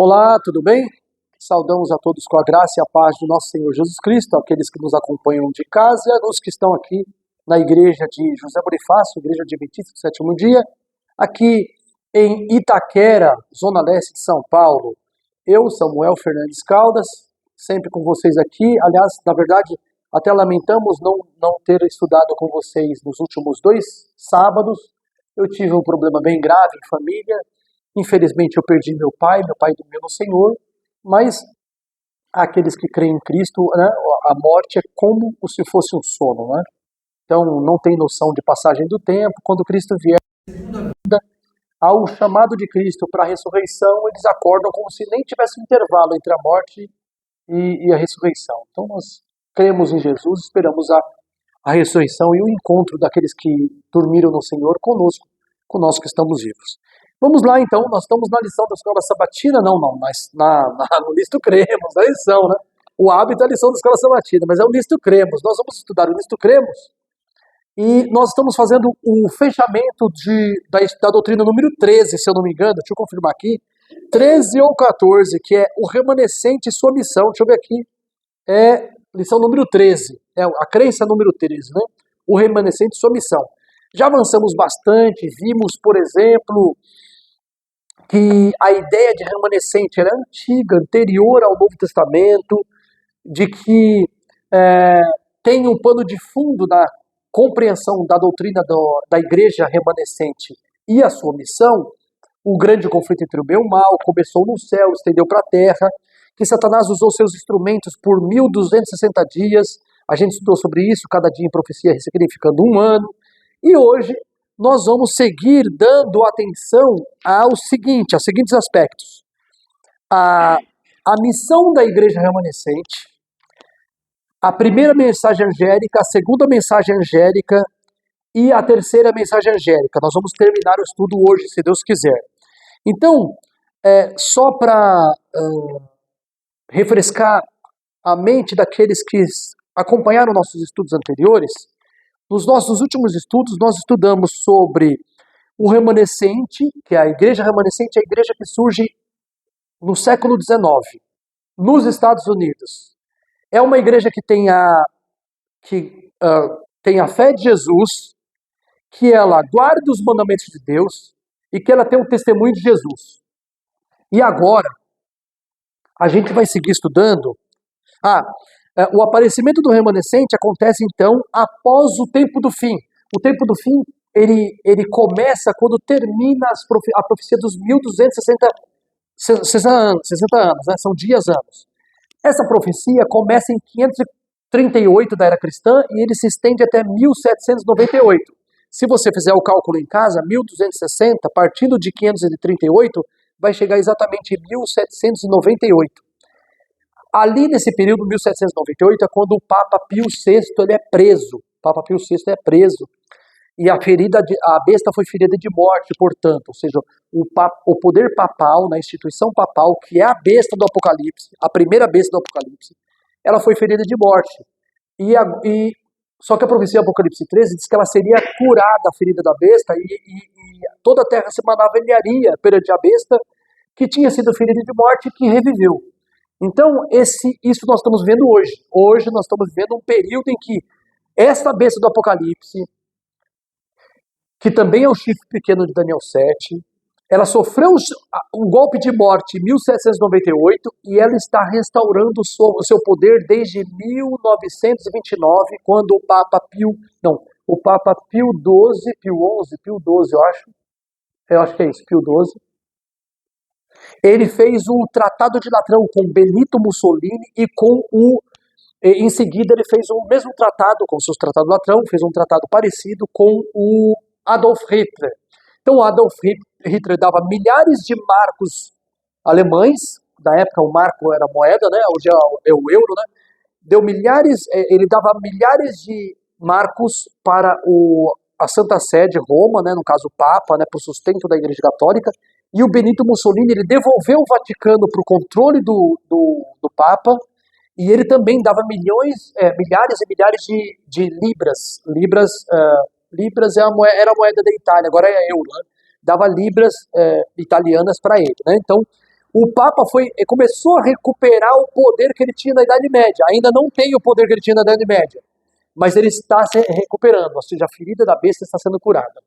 Olá, tudo bem? Saudamos a todos com a graça e a paz do nosso Senhor Jesus Cristo, aqueles que nos acompanham de casa e os que estão aqui na igreja de José Bonifácio, igreja adventista do sétimo dia, aqui em Itaquera, zona leste de São Paulo. Eu, Samuel Fernandes Caldas, sempre com vocês aqui. Aliás, na verdade, até lamentamos não ter estudado com vocês nos últimos 2 sábados. Eu tive um problema bem grave em família. Infelizmente eu perdi meu pai dormiu no Senhor, mas aqueles que creem em Cristo, né, a morte é como se fosse um sono, né? Então não tem noção de passagem do tempo. Quando Cristo vier, ao chamado de Cristo para a ressurreição, eles acordam como se nem tivesse um intervalo entre a morte e a ressurreição. Então nós cremos em Jesus, esperamos a ressurreição e o encontro daqueles que dormiram no Senhor conosco que estamos vivos. Vamos lá então, nós estamos na lição da escola sabatina, mas no Nisto Cremos, na lição, né? O hábito é a lição da escola sabatina, mas é o Nisto Cremos. Nós vamos estudar o Nisto Cremos e nós estamos fazendo o fechamento da doutrina número 13, se eu não me engano, deixa eu confirmar aqui, 13 ou 14, que é o remanescente e sua missão. Deixa eu ver aqui, é lição número 13, é a crença número 13, né? O remanescente e sua missão. Já avançamos bastante, vimos, por exemplo, que a ideia de remanescente era antiga, anterior ao Novo Testamento, de que tem um pano de fundo da compreensão da doutrina da igreja remanescente e a sua missão. O grande conflito entre o bem e o mal começou no céu, estendeu para a terra, que Satanás usou seus instrumentos por 1260 dias. A gente estudou sobre isso, cada dia em profecia ressignificando um ano. E hoje nós vamos seguir dando atenção aos seguintes aspectos. A missão da igreja remanescente, a primeira mensagem angélica, a segunda mensagem angélica e a terceira mensagem angélica. Nós vamos terminar o estudo hoje, se Deus quiser. Então, só para refrescar a mente daqueles que acompanharam nossos estudos anteriores, nos nossos últimos estudos, nós estudamos sobre o remanescente, que é a igreja remanescente, a igreja que surge no século XIX, nos Estados Unidos. É uma igreja que tem a fé de Jesus, que ela guarda os mandamentos de Deus e que ela tem o testemunho de Jesus. E agora, a gente vai seguir estudando. O aparecimento do remanescente acontece, então, após o tempo do fim. O tempo do fim, ele começa quando termina a profecia dos 1260 anos, né? São dias-anos. Essa profecia começa em 538 da era cristã e ele se estende até 1798. Se você fizer o cálculo em casa, 1260, partindo de 538, vai chegar exatamente em 1798. Ali nesse período, 1798, é quando o Papa Pio VI ele é preso. O Papa Pio VI é preso. E a besta foi ferida de morte, portanto. Ou seja, o poder papal, na instituição papal, que é a besta do Apocalipse, a primeira besta do Apocalipse, ela foi ferida de morte. Só que a profecia do Apocalipse 13 diz que ela seria curada, a ferida da besta, e toda a terra se maravilharia perante a besta que tinha sido ferida de morte e que reviveu. Então, isso nós estamos vendo hoje. Hoje nós estamos vivendo um período em que esta besta do Apocalipse, que também é o chifre pequeno de Daniel 7, ela sofreu um golpe de morte em 1798 e ela está restaurando o seu poder desde 1929, quando o Papa Pio XII, eu acho que é isso, Pio XII, ele fez o Tratado de Latrão com Benito Mussolini e em seguida ele fez o mesmo tratado com seus tratados de Latrão, fez um tratado parecido com o Adolf Hitler. Então o Adolf Hitler dava milhares de marcos alemães, na época o marco era moeda, né? Hoje é o euro, né? Ele dava milhares de marcos para a Santa Sede, Roma, né? No caso o Papa, né? Para o sustento da Igreja Católica. E o Benito Mussolini, ele devolveu o Vaticano para o controle do Papa, e ele também dava milhares e milhares de libras. Libras era a moeda da Itália, agora é euro, né? Dava libras italianas para ele, né? Então, o Papa começou a recuperar o poder que ele tinha na Idade Média. Ainda não tem o poder que ele tinha na Idade Média, mas ele está se recuperando, ou seja, a ferida da besta está sendo curada.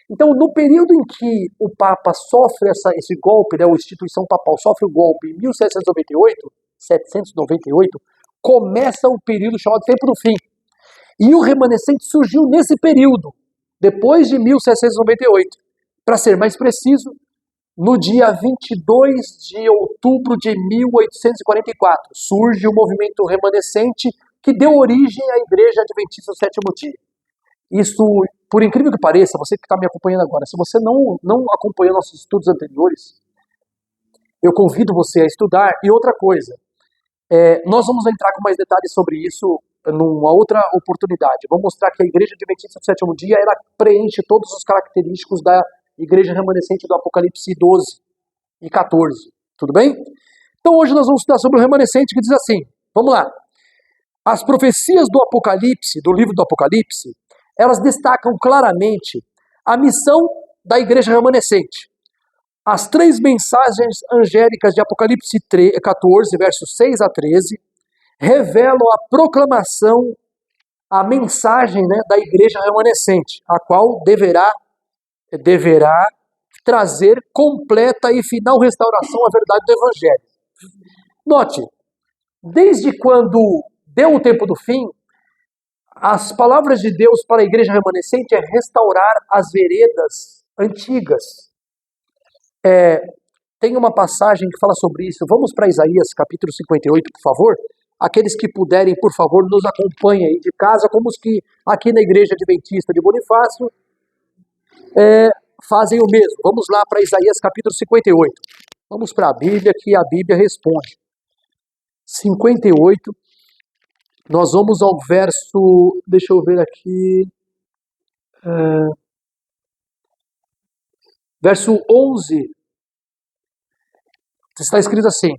Então, no período em que o Papa sofre esse golpe, né, a instituição papal sofre o golpe em 798, começa o período chamado Tempo do Fim. E o remanescente surgiu nesse período, depois de 1798. Para ser mais preciso, no dia 22 de outubro de 1844, surge o movimento remanescente que deu origem à Igreja Adventista do Sétimo Dia. Isso, por incrível que pareça, você que está me acompanhando agora, se você não acompanhou nossos estudos anteriores, eu convido você a estudar. E outra coisa, nós vamos entrar com mais detalhes sobre isso numa outra oportunidade. Vamos mostrar que a Igreja Adventista do Sétimo Dia, ela preenche todos os característicos da Igreja Remanescente do Apocalipse 12 e 14. Tudo bem? Então hoje nós vamos estudar sobre o remanescente, que diz assim, vamos lá. As profecias do Apocalipse, do livro do Apocalipse, elas destacam claramente a missão da Igreja Remanescente. As 3 mensagens angélicas de Apocalipse 14, versos 6 a 13, revelam a proclamação, a mensagem, né, da Igreja Remanescente, a qual deverá trazer completa e final restauração à verdade do Evangelho. Note, desde quando deu o tempo do fim, as palavras de Deus para a Igreja Remanescente é restaurar as veredas antigas. Tem uma passagem que fala sobre isso. Vamos para Isaías capítulo 58, por favor. Aqueles que puderem, por favor, nos acompanhem aí de casa, como os que aqui na Igreja Adventista de Bonifácio fazem o mesmo. Vamos lá para Isaías capítulo 58. Vamos para a Bíblia, que a Bíblia responde. 58, nós vamos ao verso, deixa eu ver aqui, verso 11, está escrito assim,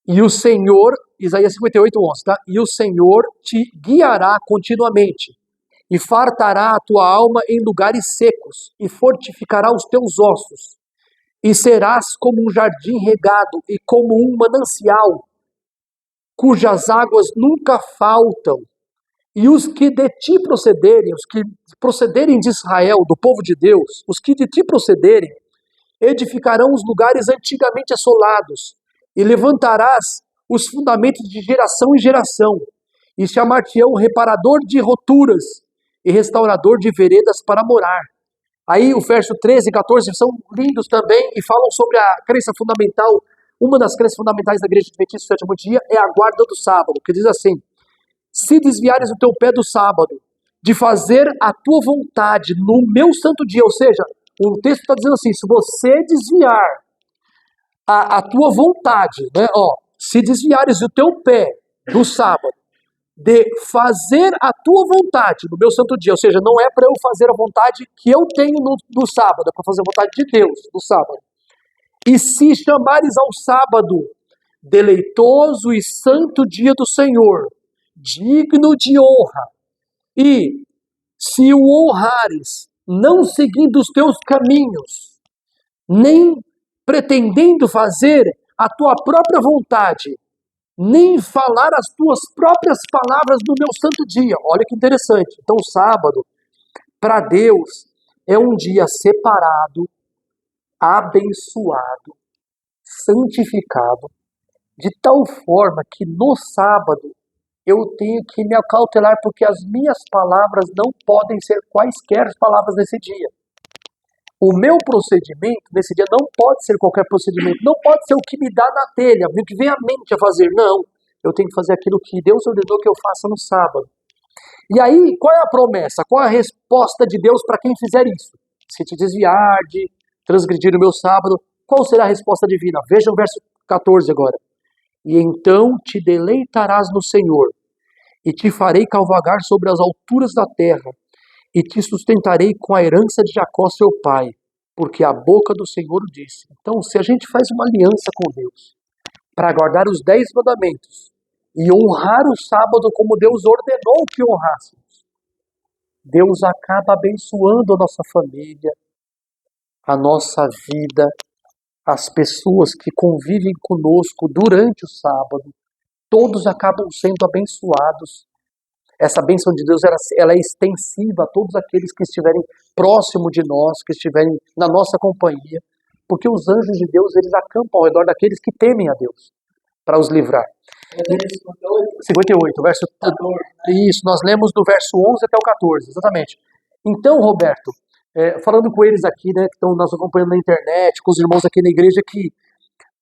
e o Senhor, Isaías 58, 11, tá? E o Senhor te guiará continuamente, e fartará a tua alma em lugares secos, e fortificará os teus ossos, e serás como um jardim regado, e como um manancial, cujas águas nunca faltam, e os que de ti procederem, os que procederem de Israel, do povo de Deus, os que de ti procederem, edificarão os lugares antigamente assolados, e levantarás os fundamentos de geração em geração, e chamar-te-ão reparador de roturas, e restaurador de veredas para morar. Aí o verso 13 e 14 são lindos também, e falam sobre a crença fundamental. Uma das crenças fundamentais da Igreja Adventista do Sétimo Dia é a guarda do sábado, que diz assim, se desviares o teu pé do sábado, de fazer a tua vontade no meu santo dia, ou seja, o texto está dizendo assim, se você desviar a tua vontade, né, se desviares o teu pé do sábado, de fazer a tua vontade no meu santo dia, ou seja, não é para eu fazer a vontade que eu tenho no sábado, é para fazer a vontade de Deus no sábado. E se chamares ao sábado, deleitoso e santo dia do Senhor, digno de honra, e se o honrares, não seguindo os teus caminhos, nem pretendendo fazer a tua própria vontade, nem falar as tuas próprias palavras no meu santo dia. Olha que interessante. Então o sábado, para Deus, é um dia separado, abençoado, santificado, de tal forma que no sábado eu tenho que me acautelar, porque as minhas palavras não podem ser quaisquer palavras nesse dia. O meu procedimento nesse dia não pode ser qualquer procedimento, não pode ser o que me dá na telha, o que vem à mente a fazer, não. Eu tenho que fazer aquilo que Deus ordenou que eu faça no sábado. E aí, qual é a promessa? Qual é a resposta de Deus para quem fizer isso? Se te desviar de transgredir o meu sábado, qual será a resposta divina? Veja o verso 14 agora. E então te deleitarás no Senhor, e te farei cavalgar sobre as alturas da terra, e te sustentarei com a herança de Jacó, seu pai, porque a boca do Senhor o disse. Então, se a gente faz uma aliança com Deus, para guardar os 10 mandamentos, e honrar o sábado como Deus ordenou que honrássemos, Deus acaba abençoando a nossa família, a nossa vida, as pessoas que convivem conosco durante o sábado, todos acabam sendo abençoados. Essa bênção de Deus ela é extensiva a todos aqueles que estiverem próximo de nós, que estiverem na nossa companhia, porque os anjos de Deus, eles acampam ao redor daqueles que temem a Deus, para os livrar. 58, verso 14. Isso, nós lemos do verso 11 até o 14, exatamente. Então, Roberto, falando com eles aqui, né, que estão nos acompanhando na internet, com os irmãos aqui na igreja, que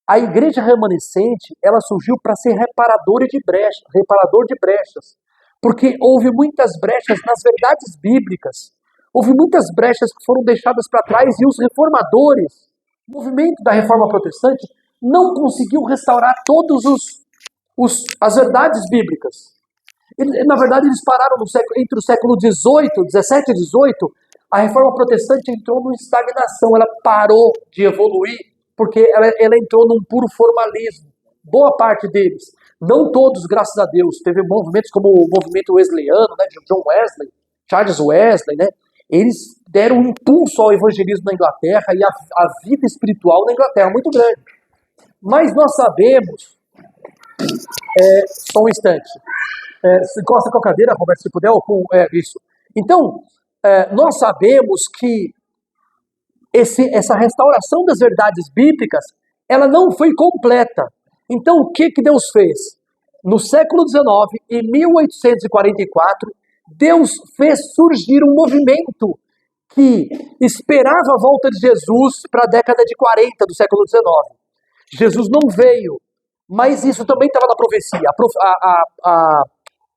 a igreja remanescente, ela surgiu para ser reparador de brechas, porque houve muitas brechas nas verdades bíblicas, houve muitas brechas que foram deixadas para trás e os reformadores, o movimento da reforma protestante, não conseguiu restaurar todos as verdades bíblicas. Na verdade, eles pararam entre o século XVIII, XVII e XVIII, a reforma protestante entrou numa estagnação, ela parou de evoluir, porque ela entrou num puro formalismo. Boa parte deles, não todos, graças a Deus, teve movimentos como o movimento wesleyano, né, de John Wesley, Charles Wesley, né, eles deram um impulso ao evangelismo na Inglaterra e a vida espiritual na Inglaterra muito grande. Mas nós sabemos, só um instante, se encosta com a cadeira, Roberto, se puder, ou com isso. Então, nós sabemos que essa restauração das verdades bíblicas, ela não foi completa. Então, o que Deus fez? No século XIX, em 1844, Deus fez surgir um movimento que esperava a volta de Jesus para a década de 40 do século XIX. Jesus não veio, mas isso também estava na profecia.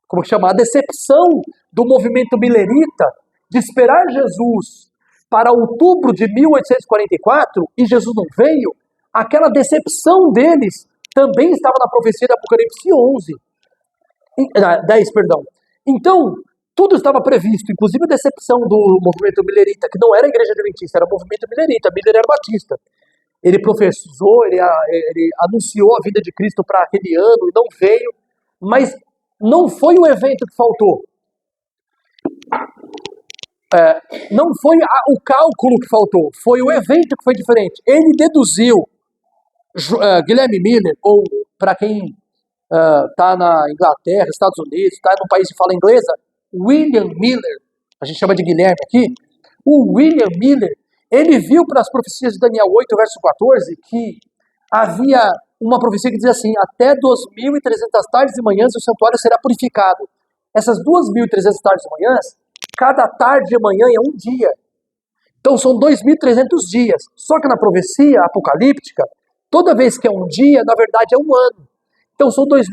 Como que chama? A decepção do movimento milerita de esperar Jesus para outubro de 1844 e Jesus não veio, aquela decepção deles também estava na profecia de Apocalipse 10, perdão. Então, tudo estava previsto, inclusive a decepção do movimento milerita, que não era a igreja adventista, era o movimento milerita, Miller era batista. Ele profetizou, ele anunciou a vinda de Cristo para aquele ano e não veio, mas não foi o evento que faltou. Não foi o cálculo que faltou, foi o evento que foi diferente. Ele deduziu, Guilherme Miller, ou para quem está na Inglaterra, Estados Unidos, está num país que fala inglesa, William Miller, a gente chama de Guilherme aqui, o William Miller, ele viu para as profecias de Daniel 8, verso 14, que havia uma profecia que dizia assim, até 2.300 tardes e manhãs o santuário será purificado. Essas 2.300 tardes e manhãs, cada tarde e manhã é um dia. Então são 2.300 dias. Só que na profecia apocalíptica, toda vez que é um dia, na verdade é um ano. Então são 2.300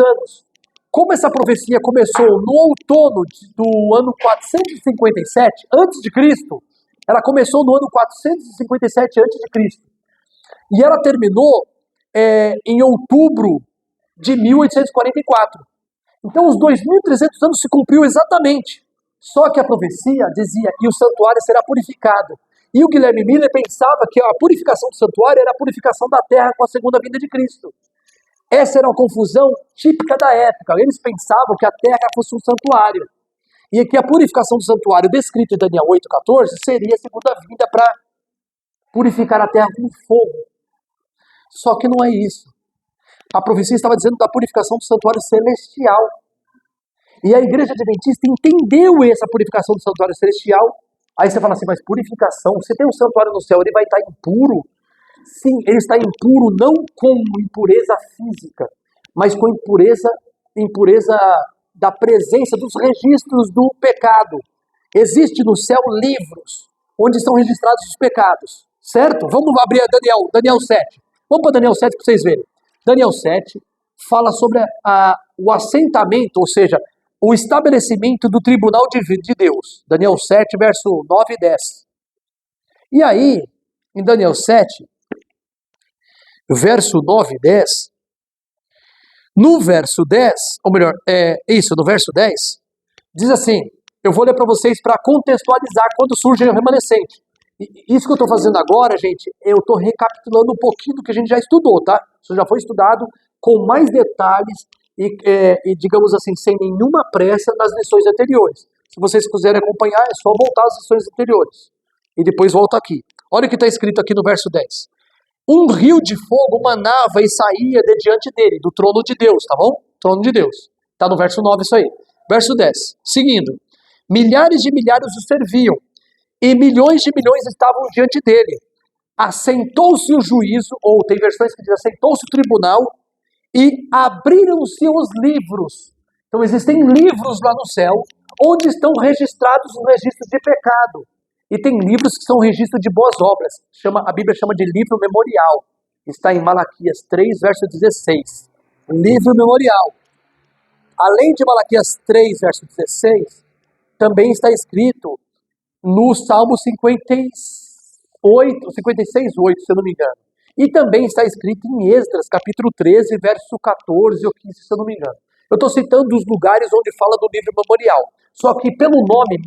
anos. Como essa profecia começou no outono do ano 457 a.C., ela começou no ano 457 a.C. e ela terminou em outubro de 1844. Então os 2.300 anos se cumpriu exatamente. Só que a profecia dizia que o santuário será purificado. E o Guilherme Miller pensava que a purificação do santuário era a purificação da terra com a segunda vinda de Cristo. Essa era uma confusão típica da época. Eles pensavam que a terra fosse um santuário. E que a purificação do santuário descrita em Daniel 8,14 seria a segunda vinda para purificar a terra com fogo. Só que não é isso. A profecia estava dizendo da purificação do santuário celestial. E a igreja adventista entendeu essa purificação do santuário celestial. Aí você fala assim, mas purificação, você tem um santuário no céu, ele vai estar impuro? Sim, ele está impuro não com impureza física, mas com impureza da presença dos registros do pecado. Existe no céu livros onde estão registrados os pecados, certo? Vamos abrir Daniel 7. Vamos para Daniel 7 para vocês verem. Daniel 7 fala sobre o assentamento, ou seja, o estabelecimento do tribunal de Deus. Daniel 7, verso 9 e 10. E aí, em Daniel 7, verso 9 e 10, no verso 10, ou melhor, no verso 10, diz assim, eu vou ler para vocês para contextualizar quando surge o remanescente. Isso que eu estou fazendo agora, gente, eu estou recapitulando um pouquinho do que a gente já estudou, tá? Isso já foi estudado com mais detalhes e digamos assim, sem nenhuma pressa nas lições anteriores. Se vocês quiserem acompanhar, é só voltar às lições anteriores. E depois volta aqui. Olha o que está escrito aqui no verso 10. Um rio de fogo manava e saía de diante dele, do trono de Deus, tá bom? Trono de Deus. Tá no verso 9 isso aí. Verso 10. Seguindo. Milhares de milhares o serviam, e milhões de milhões estavam diante dele. Assentou-se o juízo, ou tem versões que dizem assentou-se o tribunal, e abriram-se os livros. Então existem livros lá no céu, onde estão registrados os registros de pecado. E tem livros que são registros de boas obras. A Bíblia chama de livro memorial. Está em Malaquias 3, verso 16. Livro memorial. Além de Malaquias 3, verso 16, também está escrito no Salmo 56, 8, se eu não me engano. E também está escrito em Esdras, capítulo 13, verso 14 ou 15, se eu não me engano. Eu estou citando os lugares onde fala do livro memorial. Só que pelo nome,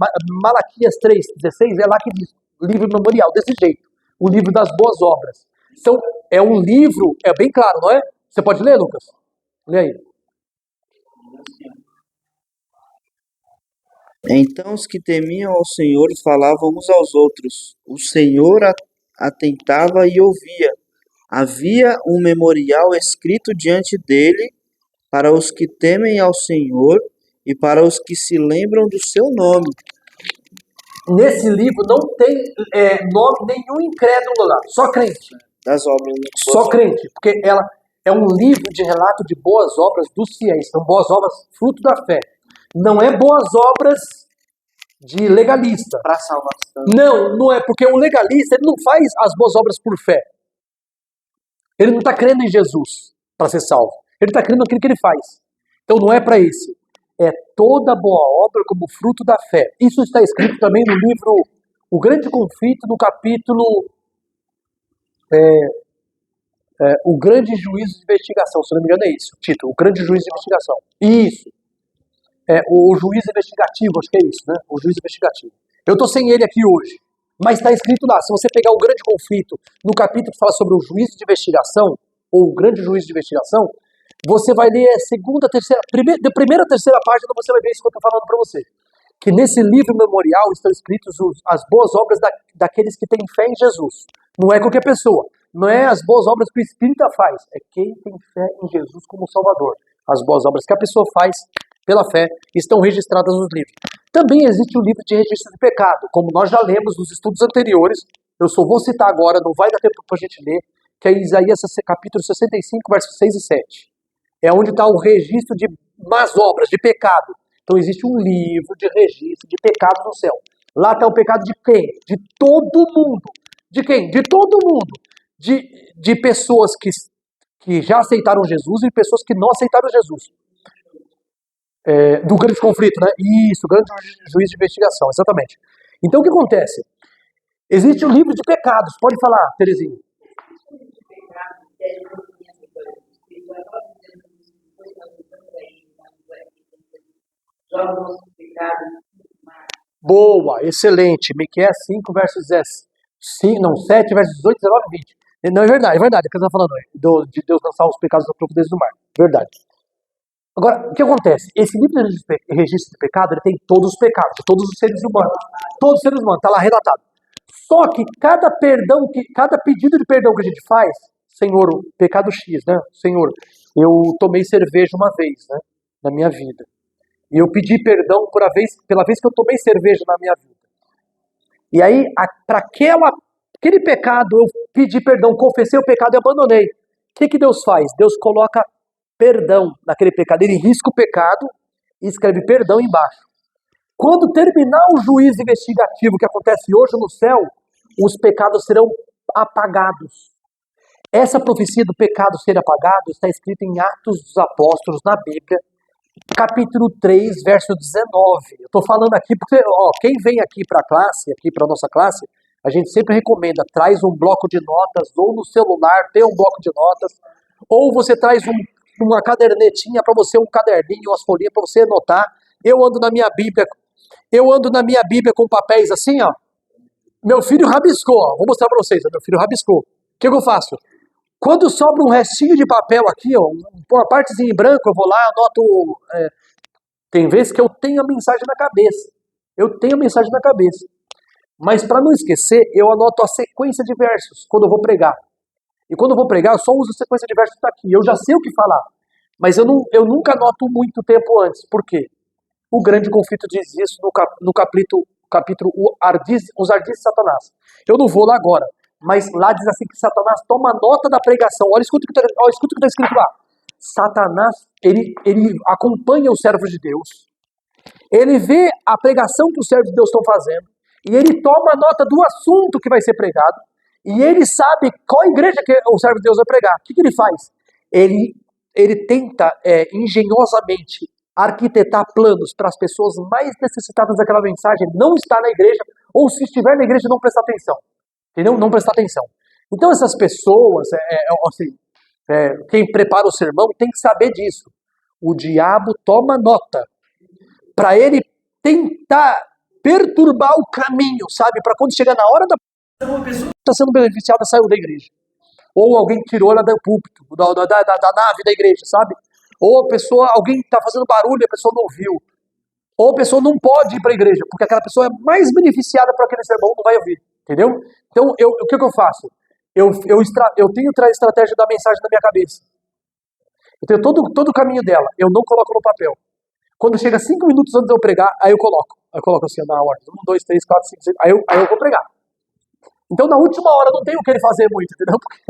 Malaquias 3,16, é lá que diz livro memorial, desse jeito. O livro das boas obras. Então, é um livro, é bem claro, não é? Você pode ler, Lucas? Lê aí. Então os que temiam ao Senhor falavam uns aos outros. O Senhor atentava e ouvia. Havia um memorial escrito diante dele para os que temem ao Senhor e para os que se lembram do seu nome. Nesse livro não tem nome nenhum incrédulo lá, só crente. Das obras. Só crente, porque ela é um livro de relato de boas obras dos fiéis. São boas obras fruto da fé. Não é boas obras de legalista. Para salvação. Não é, porque o legalista ele não faz as boas obras por fé. Ele não está crendo em Jesus para ser salvo. Ele está crendo naquilo que ele faz. Então não é para esse. É toda boa obra como fruto da fé. Isso está escrito também no livro O Grande Conflito, no capítulo O Grande Juízo de Investigação. Se não me engano é isso o título. O Grande Juízo de Investigação. Isso. O juízo investigativo, acho que é isso, né? O juízo investigativo. Eu estou sem ele aqui hoje, mas está escrito lá. Se você pegar o Grande Conflito, no capítulo que fala sobre o juízo de investigação, ou o grande juízo de investigação, você vai ler a segunda, terceira, da primeira a terceira página, você vai ver isso que eu estou falando para você. Que nesse livro memorial estão escritos as boas obras daqueles que têm fé em Jesus. Não é qualquer pessoa. Não é as boas obras que o Espírito faz. É quem tem fé em Jesus como Salvador. As boas obras que a pessoa faz pela fé estão registradas nos livros. Também existe o livro de registro de pecado, como nós já lemos nos estudos anteriores. Eu só vou citar agora, não vai dar tempo para a gente ler, que é Isaías capítulo 65, versos 6 e 7. É onde está o registro de más obras, de pecado. Então existe um livro de registro de pecado no céu. Lá está o pecado de quem? De todo mundo. De quem? De todo mundo. De pessoas que já aceitaram Jesus e pessoas que não aceitaram Jesus. Do grande conflito, né? Isso, grande juízo de investigação, exatamente. Então o que acontece? Existe um livro de pecados. Pode falar, Terezinha. Boa, excelente. Miqueias 5, versos 7, versos 18, 19 e 20. Não, é verdade, o que você está falando aí, de Deus lançar os pecados das profundezas do mar. Verdade. Agora, o que acontece? Esse livro de registro de pecado, ele tem todos os pecados, de todos os seres humanos. Todos os seres humanos, está lá relatado. Só que cada pedido de perdão que a gente faz, Senhor, pecado X, né? Senhor, eu tomei cerveja uma vez, né? Na minha vida. E eu pedi perdão pela vez que eu tomei cerveja na minha vida. E aí, para aquele pecado, eu pedi perdão, confessei o pecado e abandonei. O que Deus faz? Deus coloca perdão naquele pecado. Ele risca o pecado e escreve perdão embaixo. Quando terminar o juízo investigativo que acontece hoje no céu, os pecados serão apagados. Essa profecia do pecado ser apagado está escrita em Atos dos Apóstolos, na Bíblia, capítulo 3, verso 19. Eu estou falando aqui porque quem vem aqui para a classe, aqui para a nossa classe, a gente sempre recomenda, traz um bloco de notas, ou no celular tem um bloco de notas, ou você traz uma cadernetinha para você, um caderninho, umas folhinhas para você anotar. Eu ando na minha Bíblia com papéis assim, ó. Meu filho rabiscou, ó. Vou mostrar para vocês, meu filho rabiscou. O que eu faço? Quando sobra um restinho de papel aqui, ó, uma partezinha em branco, eu vou lá, anoto. Tem vezes que eu tenho a mensagem na cabeça. Mas para não esquecer, eu anoto a sequência de versos quando eu vou pregar. E quando eu vou pregar, eu só uso a sequência de versos que está aqui. Eu já sei o que falar. Mas eu nunca anoto muito tempo antes. Por quê? O grande conflito diz isso no capítulo Os Ardis de Satanás. Eu não vou lá agora. Mas lá diz assim que Satanás toma nota da pregação. Olha, escuta o que está escrito lá. Satanás, ele acompanha os servos de Deus. Ele vê a pregação que os servos de Deus estão fazendo. E ele toma nota do assunto que vai ser pregado. E ele sabe qual igreja que o servo de Deus vai pregar. O que ele faz? Ele tenta engenhosamente arquitetar planos para as pessoas mais necessitadas daquela mensagem não estar na igreja, ou se estiver na igreja não prestar atenção. Entendeu? Não prestar atenção. Então essas pessoas, quem prepara o sermão tem que saber disso. O diabo toma nota para ele tentar perturbar o caminho, sabe? Para quando chegar na hora da uma pessoa que está sendo beneficiada saiu da igreja. Ou alguém tirou ela do púlpito, da nave da igreja, sabe? Ou alguém está fazendo barulho e a pessoa não ouviu. Ou a pessoa não pode ir para a igreja, porque aquela pessoa é mais beneficiada por aquele sermão, não vai ouvir. Entendeu? Então, o que eu faço? Eu tenho a estratégia da mensagem na minha cabeça. Eu tenho todo o caminho dela. Eu não coloco no papel. Quando chega 5 minutos antes de eu pregar, aí eu coloco. Eu coloco assim na ordem. 1, 2, 3, 4, 5, 6. Aí eu vou pregar. Então, na última hora, não tem o que ele fazer muito, entendeu? Porque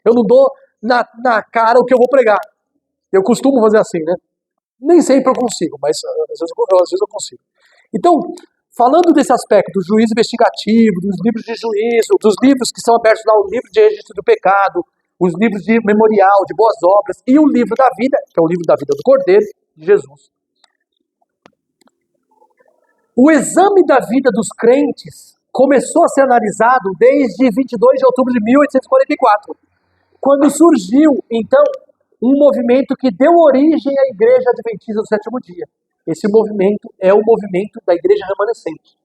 eu não dou na cara o que eu vou pregar. Eu costumo fazer assim, né? Nem sempre eu consigo, mas às vezes eu consigo. Então, falando desse aspecto do juízo investigativo, dos livros de juízo, dos livros que são abertos lá, o livro de registro do pecado, os livros de memorial, de boas obras, e o livro da vida, que é o livro da vida do Cordeiro, de Jesus. O exame da vida dos crentes começou a ser analisado desde 22 de outubro de 1844, quando surgiu, então, um movimento que deu origem à Igreja Adventista do Sétimo Dia. Esse movimento é o movimento da Igreja Remanescente.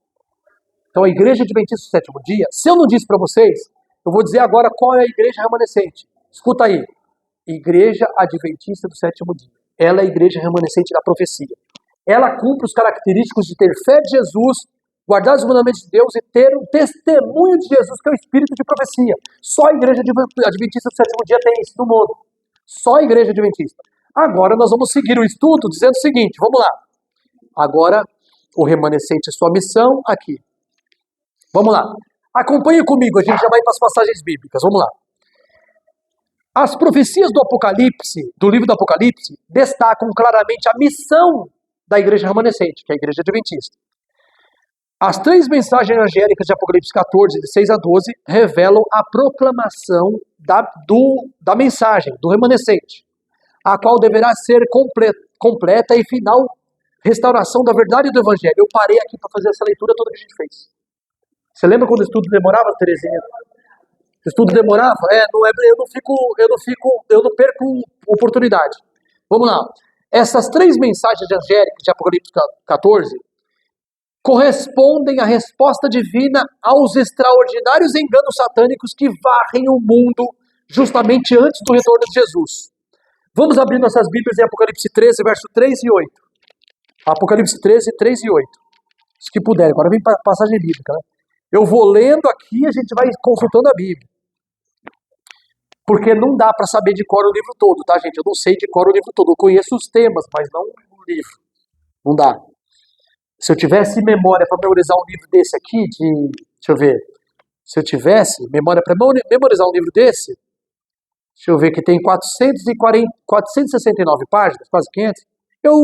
Então, a Igreja Adventista do Sétimo Dia, se eu não disse para vocês, eu vou dizer agora qual é a Igreja Remanescente. Escuta aí. Igreja Adventista do Sétimo Dia. Ela é a Igreja Remanescente da profecia. Ela cumpre os característicos de ter fé de Jesus, guardar os mandamentos de Deus e ter um testemunho de Jesus, que é o espírito de profecia. Só a Igreja Adventista do Sétimo Dia tem isso no mundo. Só a Igreja Adventista. Agora nós vamos seguir o estudo dizendo o seguinte, vamos lá. Agora, o remanescente, sua missão aqui. Vamos lá. Acompanhe comigo, a gente já vai para as passagens bíblicas. Vamos lá. As profecias do Apocalipse, do livro do Apocalipse, destacam claramente a missão da Igreja Remanescente, que é a Igreja Adventista. As 3 mensagens angélicas de Apocalipse 14, de 6 a 12, revelam a proclamação da mensagem, do remanescente, a qual deverá ser completa e final restauração da verdade do Evangelho. Eu parei aqui para fazer essa leitura toda que a gente fez. Você lembra quando o estudo demorava, Terezinha? O estudo demorava? Eu não perco oportunidade. Vamos lá. Essas 3 mensagens angélicas de Apocalipse 14 correspondem à resposta divina aos extraordinários enganos satânicos que varrem o mundo justamente antes do retorno de Jesus. Vamos abrir nossas Bíblias em Apocalipse 13, verso 3 e 8. Apocalipse 13, 3 e 8. Se que puder, agora vem para a passagem bíblica. Né? Eu vou lendo aqui e a gente vai consultando a Bíblia. Porque não dá para saber de cor o livro todo, tá, gente? Eu não sei de cor o livro todo. Eu conheço os temas, mas não o livro. Não dá. Se eu tivesse memória para memorizar um livro desse aqui, deixa eu ver. Se eu tivesse memória para memorizar um livro desse, deixa eu ver, que tem 469 páginas, quase 500, eu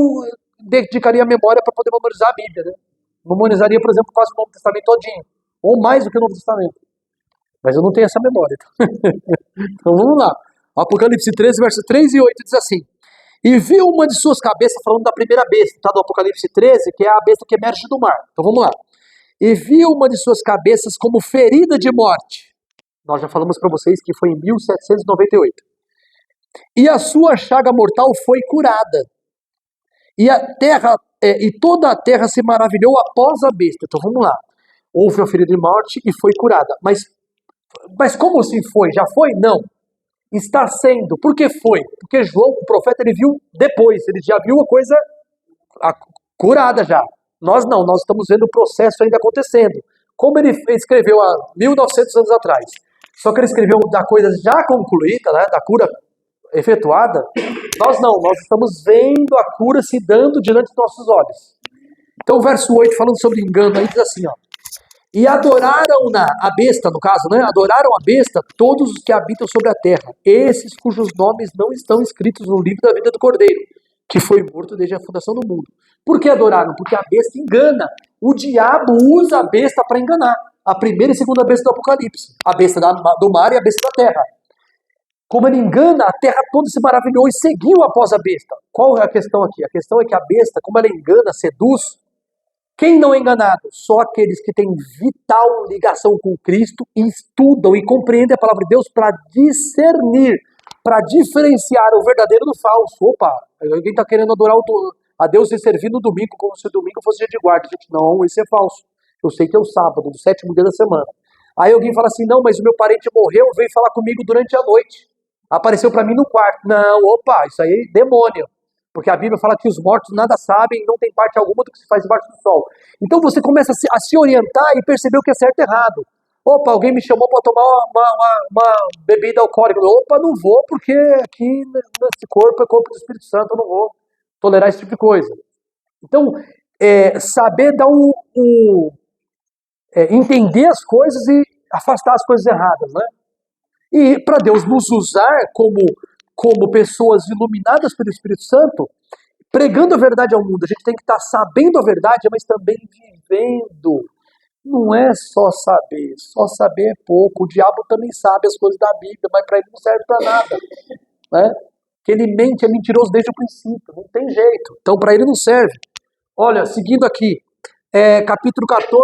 dedicaria a memória para poder memorizar a Bíblia, né? Memorizaria, por exemplo, quase o Novo Testamento todinho, ou mais do que o Novo Testamento. Mas eu não tenho essa memória. Então vamos lá. Apocalipse 13, verso 3 e 8 diz assim: E viu uma de suas cabeças, falando da primeira besta, tá? Do Apocalipse 13, que é a besta que emerge do mar. Então vamos lá. E viu uma de suas cabeças como ferida de morte. Nós já falamos para vocês que foi em 1798. E a sua chaga mortal foi curada. E toda a terra se maravilhou após a besta. Então vamos lá. Houve a ferida de morte e foi curada. Mas como assim foi? Já foi? Não. Está sendo. Por que foi? Porque João, o profeta, ele viu depois. Ele já viu a coisa curada já. Nós não. Nós estamos vendo o processo ainda acontecendo. Como ele escreveu há 1900 anos atrás. Só que ele escreveu da coisa já concluída, né, da cura efetuada. Nós não, nós estamos vendo a cura se dando diante dos nossos olhos. Então o verso 8, falando sobre engano, aí diz assim, ó. E adoraram-na, a besta no caso, né? Adoraram a besta todos os que habitam sobre a terra, esses cujos nomes não estão escritos no livro da vida do Cordeiro, que foi morto desde a fundação do mundo. Por que adoraram? Porque a besta engana. O diabo usa a besta para enganar. A primeira e segunda besta do Apocalipse. A besta do mar e a besta da terra. Como ele engana, a terra toda se maravilhou e seguiu após a besta. Qual é a questão aqui? A questão é que a besta, como ela engana, seduz, quem não é enganado? Só aqueles que têm vital ligação com Cristo e estudam e compreendem a palavra de Deus para discernir, para diferenciar o verdadeiro do falso. Opa, alguém está querendo adorar a Deus e servir no domingo como se o domingo fosse dia de guarda. Gente, não, isso é falso. Eu sei que é o sábado, do 7º dia da semana. Aí alguém fala assim, não, mas o meu parente morreu, veio falar comigo durante a noite. Apareceu para mim no quarto. Não, opa, isso aí é demônio. Porque a Bíblia fala que os mortos nada sabem e não tem parte alguma do que se faz debaixo do sol. Então você começa a se orientar e perceber o que é certo e errado. Opa, alguém me chamou para tomar uma bebida alcoólica. Opa, não vou, porque aqui nesse corpo é corpo do Espírito Santo, eu não vou tolerar esse tipo de coisa. Então, saber dar entender as coisas e afastar as coisas erradas, né? E para Deus nos usar como pessoas iluminadas pelo Espírito Santo, pregando a verdade ao mundo, a gente tem que estar sabendo a verdade, mas também vivendo. Não é só saber é pouco. O diabo também sabe as coisas da Bíblia, mas para ele não serve para nada, né? Que ele mente, é mentiroso desde o princípio, não tem jeito. Então para ele não serve. Olha, seguindo aqui, capítulo 14,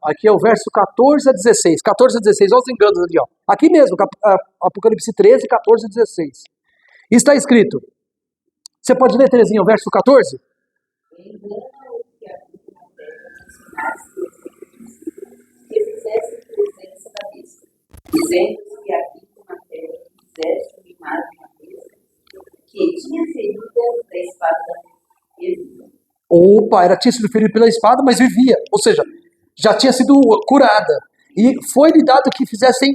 aqui é o verso 14 a 16. 14 a 16, olha os enganos ali, ó. Aqui mesmo, Apocalipse 13, 14 a 16. Está escrito, você pode ler, Terezinha, o verso 14? Dizendo que habitam na terra fizesse uma imagem à besta, que tinha feridas da espada da vida. Opa, tinha sido ferido pela espada, mas vivia. Ou seja, já tinha sido curada. E foi-lhe dado que fizessem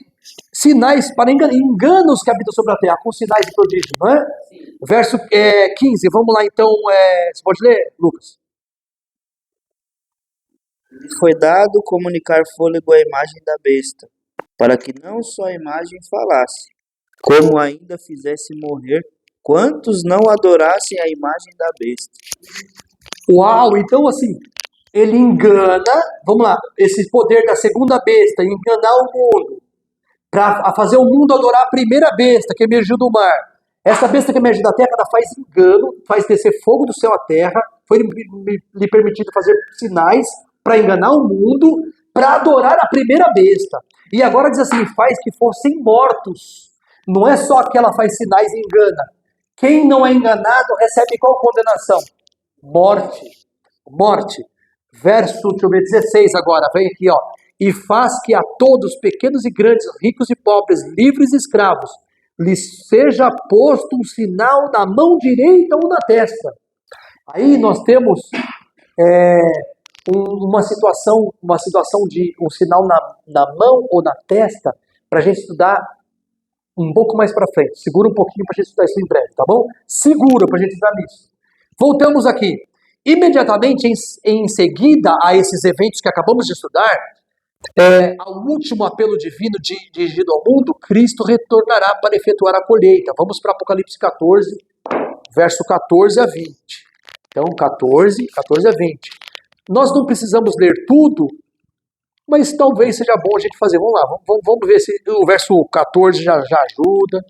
sinais para enganos que habitam sobre a terra, com sinais de prodígio, não é? Sim. Verso 15, vamos lá então, você pode ler, Lucas? Foi dado comunicar fôlego à imagem da besta, para que não só a imagem falasse, como ainda fizesse morrer quantos não adorassem a imagem da besta. Uau, então assim, ele engana, vamos lá, esse poder da segunda besta, enganar o mundo, para fazer o mundo adorar a primeira besta que emergiu do mar. Essa besta que emerge da terra, ela faz engano, faz descer fogo do céu à terra, foi lhe permitido fazer sinais para enganar o mundo, para adorar a primeira besta. E agora diz assim, faz que fossem mortos. Não é só que ela faz sinais e engana. Quem não é enganado recebe qual condenação? Morte. Morte. Verso, deixa eu ver, 16 agora, vem aqui, ó. E faz que a todos, pequenos e grandes, ricos e pobres, livres e escravos, lhes seja posto um sinal na mão direita ou na testa. Aí nós temos uma situação de um sinal na mão ou na testa, para a gente estudar um pouco mais para frente. Segura um pouquinho para a gente estudar isso em breve, tá bom? Segura para a gente estudar nisso. Voltamos aqui. Imediatamente em seguida a esses eventos que acabamos de estudar, ao último apelo divino dirigido ao mundo, Cristo retornará para efetuar a colheita. Vamos para Apocalipse 14, verso 14 a 20. Então, 14 a 20. Nós não precisamos ler tudo, mas talvez seja bom a gente fazer. Vamos lá, vamos ver se o verso 14 já ajuda.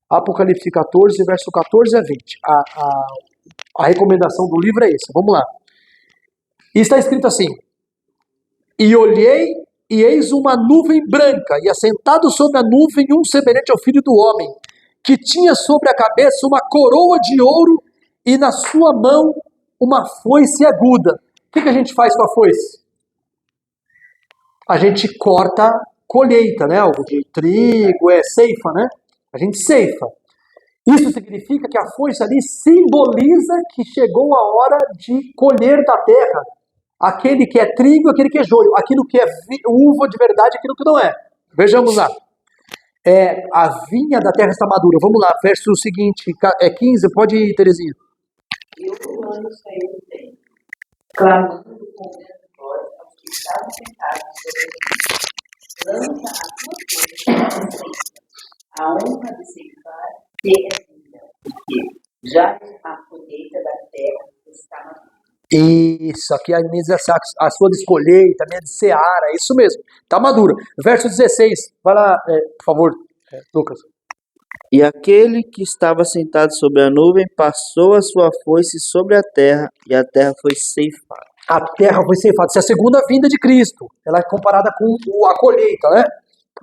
Apocalipse 14, verso 14 a 20. A recomendação do livro é essa. Vamos lá. E está escrito assim: E olhei, e eis uma nuvem branca, e assentado sobre a nuvem um semelhante ao Filho do Homem, que tinha sobre a cabeça uma coroa de ouro, e na sua mão uma foice aguda. O que a gente faz com a foice? A gente corta colheita, né? Algo de trigo, ceifa, né? A gente ceifa. Isso significa que a foice ali simboliza que chegou a hora de colher da terra aquele que é trigo, aquele que é joio, aquilo que é uva de verdade, aquilo que não é. Vejamos lá. A vinha da terra está madura. Vamos lá, verso seguinte, 15, pode ir, Terezinha. E o ano saiu do templo, clamando com grande voz aos que estavam sentados sobre ele. Lança a tua força, a honra de ceifar te é vinda, porque já a colheita da terra está madura. Isso, aqui a mesa a sua descolheita, a minha de seara, isso mesmo, está madura. Verso 16, vai lá, por favor, Lucas. E aquele que estava sentado sobre a nuvem passou a sua foice sobre a terra, e a terra foi ceifada. A terra foi ceifada. Essa é a segunda vinda de Cristo. Ela é comparada com a colheita, né?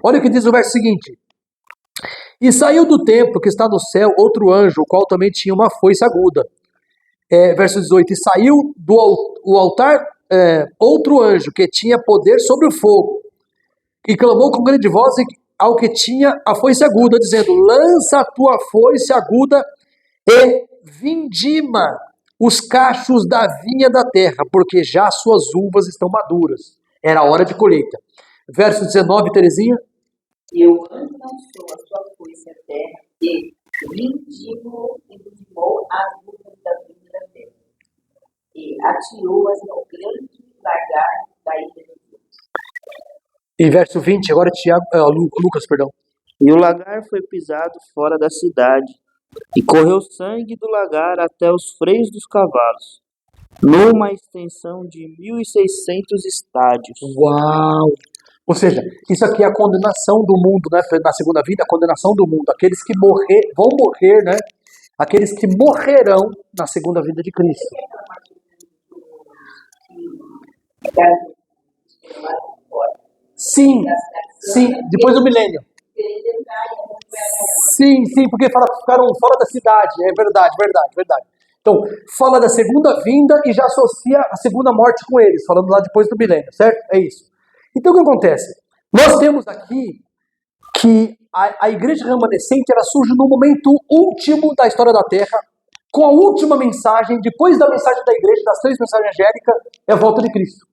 Olha o que diz o verso seguinte. E saiu do templo que está no céu outro anjo, o qual também tinha uma foice aguda. Verso 18. E saiu do altar outro anjo, que tinha poder sobre o fogo. E clamou com grande voz ao que tinha a foice aguda, dizendo: lança a tua foice aguda e vindima os cachos da vinha da terra, porque já suas uvas estão maduras. Era a hora de colheita. Verso 19, Terezinha. E o anjo lançou a sua foice à terra e vindimou as uvas da vinha da terra, e atirou-as no grande lagar da ilha de Deus. E verso 20, agora Lucas, perdão. E o lagar foi pisado fora da cidade, e correu sangue do lagar até os freios dos cavalos, numa extensão de 1.600 estádios. Uau! Ou seja, isso aqui é a condenação do mundo, né? Na segunda vida, a condenação do mundo. Aqueles que vão morrer, né? Aqueles que morrerão na segunda vida de Cristo. Sim, depois do milênio. Sim, porque ficaram fora da cidade. É verdade. Então, fala da segunda vinda e já associa a segunda morte com eles, falando lá depois do milênio, certo? É isso. Então, o que acontece? Nós temos aqui que a igreja remanescente ela surge no momento último da história da Terra, com a última mensagem, depois da mensagem da igreja, das 3 mensagens angélicas, é a volta de Cristo.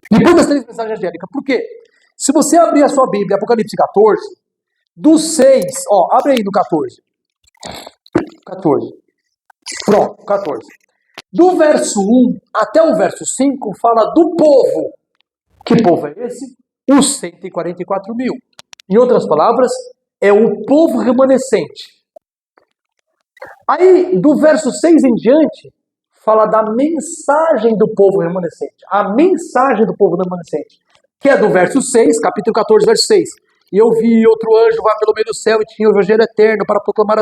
Depois das 3 mensagens angélicas. Por quê? Se você abrir a sua Bíblia, Apocalipse 14, dos 6, abre aí no 14. 14. Pronto, 14. Do verso 1 até o verso 5 fala do povo. Que povo é esse? Os 144 mil. Em outras palavras, é o povo remanescente. Aí, do verso 6 em diante, fala da mensagem do povo remanescente. A mensagem do povo remanescente. Que é do verso 6, capítulo 14, verso 6. E eu vi outro anjo voar pelo meio do céu e tinha o evangelho eterno para proclamar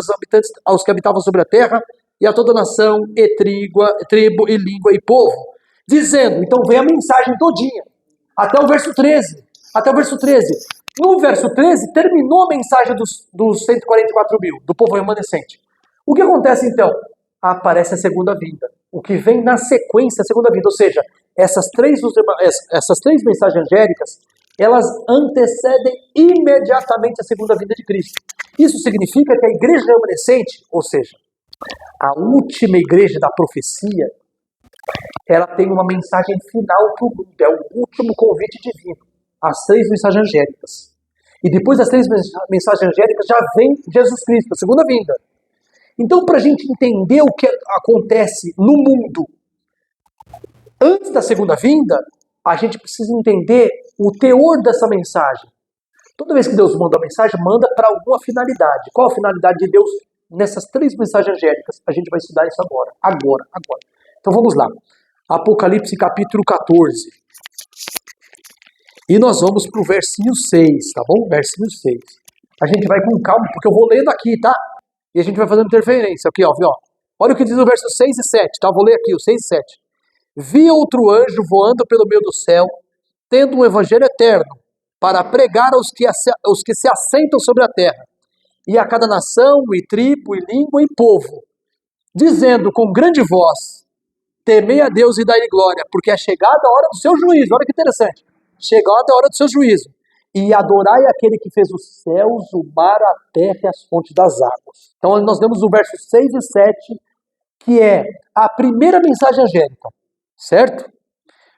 aos que habitavam sobre a terra e a toda nação, e tribo, e língua, e povo. Dizendo, então vem a mensagem todinha. Até o verso 13. No verso 13, terminou a mensagem dos 144 mil, do povo remanescente. O que acontece então? Aparece a segunda vinda. O que vem na sequência é a segunda vinda. Ou seja, essas três mensagens angélicas, elas antecedem imediatamente a segunda vinda de Cristo. Isso significa que a igreja remanescente, ou seja, a última igreja da profecia, ela tem uma mensagem final para o mundo, é o último convite divino, as 3 mensagens angélicas. E depois das 3 mensagens angélicas já vem Jesus Cristo, a segunda vinda. Então, para a gente entender o que acontece no mundo antes da segunda vinda, a gente precisa entender o teor dessa mensagem. Toda vez que Deus manda uma mensagem, manda para alguma finalidade. Qual a finalidade de Deus nessas 3 mensagens angélicas? A gente vai estudar isso agora. Então vamos lá. Apocalipse capítulo 14. E nós vamos para o versinho 6, tá bom? Versinho 6. A gente vai com calma, porque eu vou lendo aqui, tá? E a gente vai fazendo interferência. Aqui, ó. Olha o que diz o verso 6 e 7, tá? Vou ler aqui, o 6 e 7. Vi outro anjo voando pelo meio do céu, tendo um evangelho eterno, para pregar aos que se assentam sobre a terra, e a cada nação, e tribo, e língua, e povo, dizendo com grande voz: temei a Deus e dai-lhe glória, porque é chegada a hora do seu juízo. Olha que interessante. Chegada a hora do seu juízo. E adorai aquele que fez os céus, o mar, a terra e as fontes das águas. Então nós temos o verso 6 e 7, que é a primeira mensagem angélica. Certo?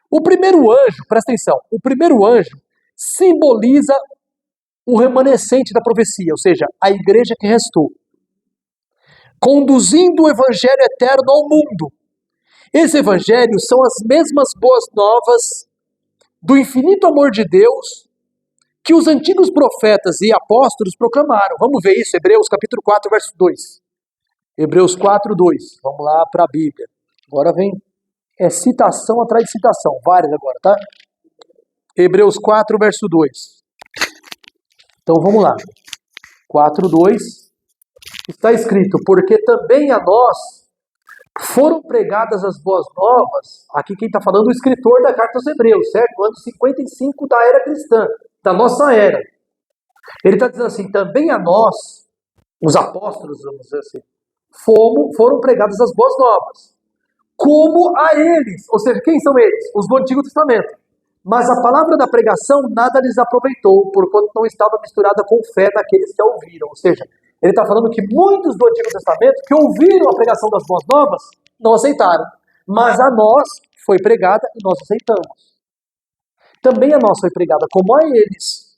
O primeiro anjo, presta atenção, o primeiro anjo simboliza o remanescente da profecia, ou seja, a igreja que restou, conduzindo o evangelho eterno ao mundo. Esse evangelho são as mesmas boas novas do infinito amor de Deus que os antigos profetas e apóstolos proclamaram. Vamos ver isso, Hebreus capítulo 4, verso 2. Hebreus 4, 2. Vamos lá para a Bíblia. Agora vem citação atrás de citação, várias agora, tá? Hebreus 4, verso 2. Então vamos lá. 4, 2. Está escrito, porque também a nós foram pregadas as boas novas. Aqui quem está falando é o escritor da carta aos Hebreus, certo? Ano 55 da era cristã, da nossa era. Ele está dizendo assim, também a nós, os apóstolos, vamos dizer assim, foram pregadas as boas novas, como a eles, ou seja, quem são eles? Os do Antigo Testamento. Mas a palavra da pregação nada lhes aproveitou, porquanto não estava misturada com fé daqueles que a ouviram. Ou seja, ele está falando que muitos do Antigo Testamento que ouviram a pregação das boas novas não aceitaram, mas a nós foi pregada e nós aceitamos. Também a nós foi pregada como a eles,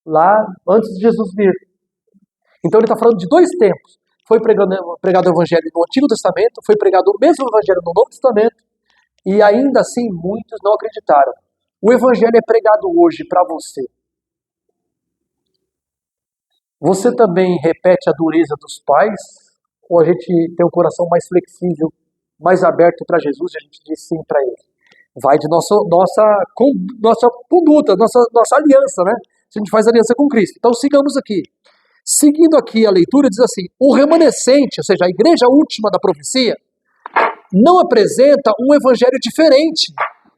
lá antes de Jesus vir. Então ele está falando de dois tempos. Foi pregado o evangelho no Antigo Testamento, foi pregado o mesmo evangelho no Novo Testamento, e ainda assim muitos não acreditaram. O evangelho é pregado hoje para você. Você também repete a dureza dos pais? Ou a gente tem um coração mais flexível, mais aberto para Jesus e a gente diz sim para ele? Vai de nossa conduta, nossa aliança, né? Se a gente faz aliança com Cristo. Então sigamos aqui. Seguindo aqui a leitura, diz assim, o remanescente, ou seja, a igreja última da profecia, não apresenta um evangelho diferente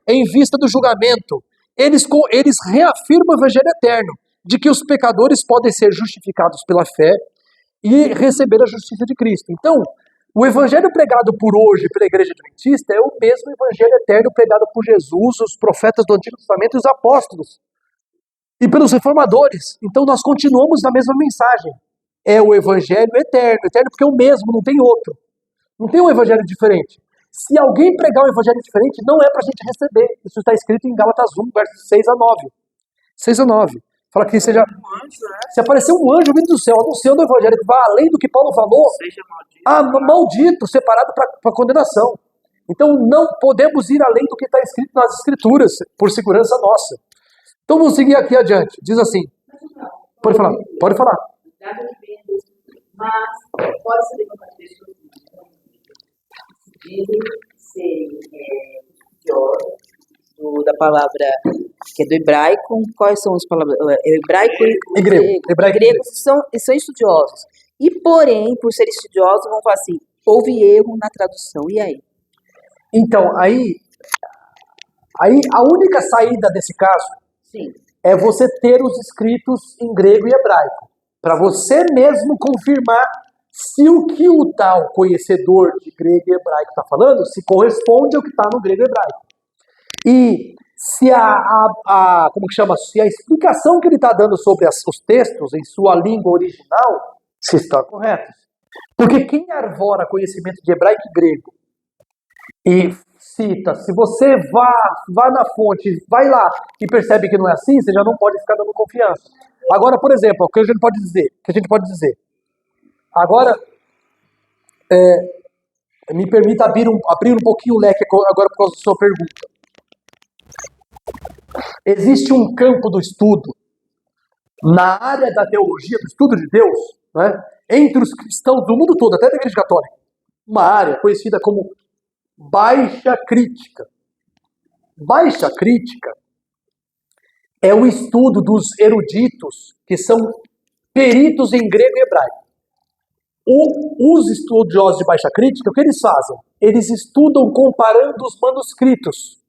em vista do julgamento. Eles reafirmam o evangelho eterno, de que os pecadores podem ser justificados pela fé e receber a justiça de Cristo. Então, o evangelho pregado por hoje pela igreja adventista é o mesmo evangelho eterno pregado por Jesus, os profetas do Antigo Testamento e os apóstolos. E pelos reformadores. Então nós continuamos na mesma mensagem. É o evangelho eterno porque é o mesmo, não tem outro. Não tem um evangelho diferente. Se alguém pregar um evangelho diferente, não é para a gente receber. Isso está escrito em Gálatas 1, versos 6 a 9. 6 a 9. Fala que seja... Se aparecer um anjo vindo do céu, anunciando o evangelho que vai além do que Paulo falou, maldito, separado para condenação. Então não podemos ir além do que está escrito nas Escrituras, por segurança nossa. Então vamos seguir aqui adiante. Diz assim. Pode falar. Mas pode ser levantar pessoas que dizem ser estudiosos da palavra que é do hebraico. Quais são as palavras? Hebraico e grego são estudiosos. E porém, por serem estudiosos, vão falar assim, houve erro na tradução. E aí? Então, aí a única saída desse caso Sim. É você ter os escritos em grego e hebraico, para você mesmo confirmar se o que o tal conhecedor de grego e hebraico está falando se corresponde ao que está no grego e hebraico. E se se a explicação que ele está dando sobre os textos em sua língua original se está correta. Porque quem arvora conhecimento de hebraico e grego e cita, se você vá na fonte, vai lá e percebe que não é assim, você já não pode ficar dando confiança. Agora, por exemplo, o que a gente pode dizer? Agora, me permita abrir um pouquinho o leque agora por causa da sua pergunta. Existe um campo do estudo na área da teologia, do estudo de Deus, né, entre os cristãos do mundo todo, até da Igreja Católica. Uma área conhecida como baixa crítica. Baixa crítica é o estudo dos eruditos que são peritos em grego e hebraico. Os estudiosos de baixa crítica, o que eles fazem? Eles estudam comparando os manuscritos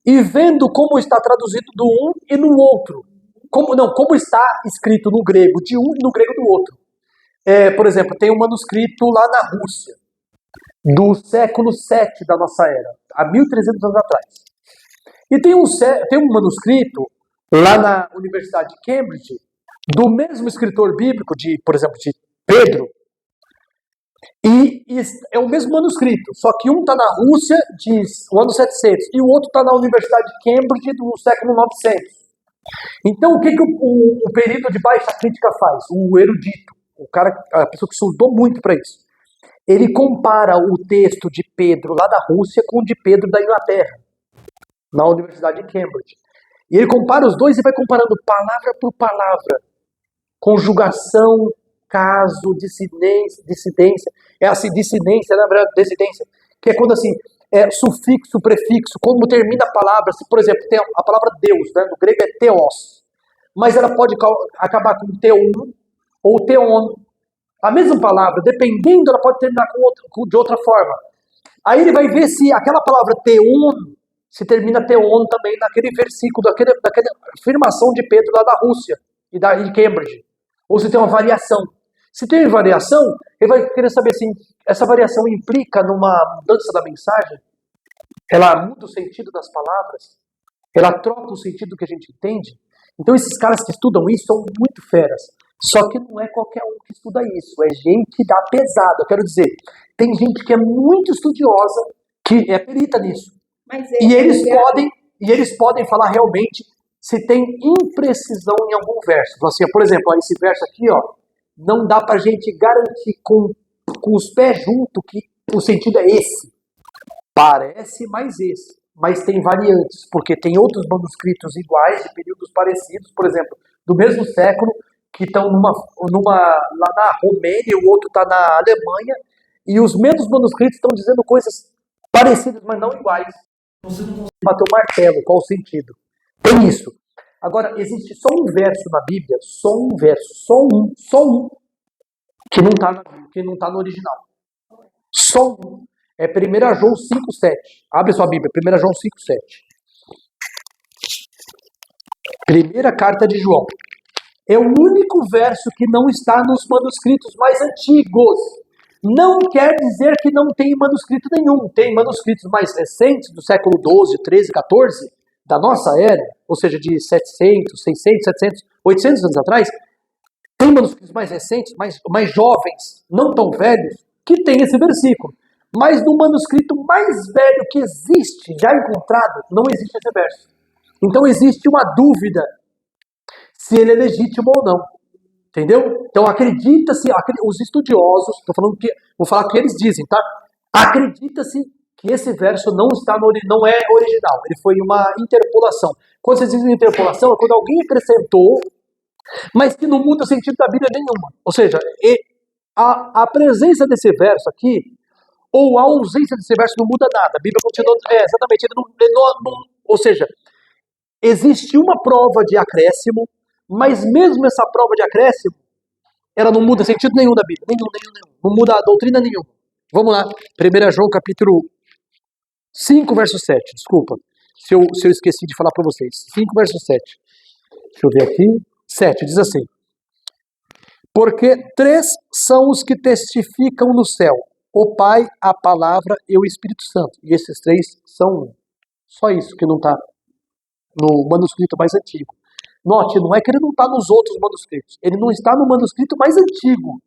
e vendo como está traduzido do um e no outro. Como está escrito no grego de um e no grego do outro. Por exemplo, tem um manuscrito lá na Rússia, do século VII da nossa era, há 1300 anos atrás. E tem um manuscrito lá na Universidade de Cambridge, do mesmo escritor bíblico, por exemplo, de Pedro, e é o mesmo manuscrito, só que um está na Rússia, o ano 700, e o outro está na Universidade de Cambridge, do século 900. Então, o que o perito de baixa crítica faz? O erudito, o cara, a pessoa que estudou muito para isso. Ele compara o texto de Pedro lá da Rússia com o de Pedro da Inglaterra, na Universidade de Cambridge. E ele compara os dois e vai comparando palavra por palavra. Conjugação, caso, dissidência. É assim, dissidência, na verdade, desidência. Que é quando assim, sufixo, prefixo, como termina a palavra. Se, por exemplo, tem a palavra Deus, né? No grego é theos. Mas ela pode acabar com theon ou theon. A mesma palavra, dependendo, ela pode terminar de outra forma. Aí ele vai ver se aquela palavra theon se termina theon também naquele versículo, daquela afirmação de Pedro lá da Rússia e de Cambridge. Ou se tem uma variação. Se tem variação, ele vai querer saber se essa variação implica numa mudança da mensagem, ela muda o sentido das palavras, ela troca o sentido que a gente entende. Então esses caras que estudam isso são muito feras. Só que não é qualquer um que estuda isso, é gente da pesada. Eu quero dizer, tem gente que é muito estudiosa, que é perita nisso. E eles podem falar realmente se tem imprecisão em algum verso. Assim, por exemplo, esse verso aqui, ó, não dá pra gente garantir com os pés juntos que o sentido é esse. Parece mais esse, mas tem variantes, porque tem outros manuscritos iguais, de períodos parecidos, por exemplo, do mesmo século, que estão lá na Romênia, o outro está na Alemanha, e os mesmos manuscritos estão dizendo coisas parecidas, mas não iguais. Você não consegue bater o martelo, qual o sentido? Tem isso. Agora, existe só um verso na Bíblia, só um verso, só um, que não está no original. Só um. É 1 João 5,7. Abre sua Bíblia, 1 João 5,7. Primeira carta de João. É o único verso que não está nos manuscritos mais antigos. Não quer dizer que não tem manuscrito nenhum. Tem manuscritos mais recentes, do século 12, 13, 14, da nossa era, ou seja, de 700, 600, 700, 800 anos atrás. Tem manuscritos mais recentes, mais jovens, não tão velhos, que tem esse versículo. Mas no manuscrito mais velho que existe, já encontrado, não existe esse verso. Então existe uma dúvida se ele é legítimo ou não. Entendeu? Então acredita-se, os estudiosos, vou falar o que eles dizem, tá? Acredita-se que esse verso não é original, ele foi uma interpolação. Quando vocês dizem interpolação, é quando alguém acrescentou, mas que não muda o sentido da Bíblia nenhuma. Ou seja, a presença desse verso aqui, ou a ausência desse verso não muda nada. A Bíblia continua. Exatamente. Ou seja, existe uma prova de acréscimo, mas mesmo essa prova de acréscimo, ela não muda sentido nenhum da Bíblia. Nenhum. Não muda a doutrina nenhuma. Vamos lá. 1 João capítulo 5, verso 7. Desculpa se eu esqueci de falar para vocês. 5, verso 7. Deixa eu ver aqui. 7, diz assim. Porque 3 são os que testificam no céu. O Pai, a Palavra e o Espírito Santo. E esses 3 são um. Só isso que não está no manuscrito mais antigo. Note, não é que ele não está nos outros manuscritos. Ele não está no manuscrito mais antigo.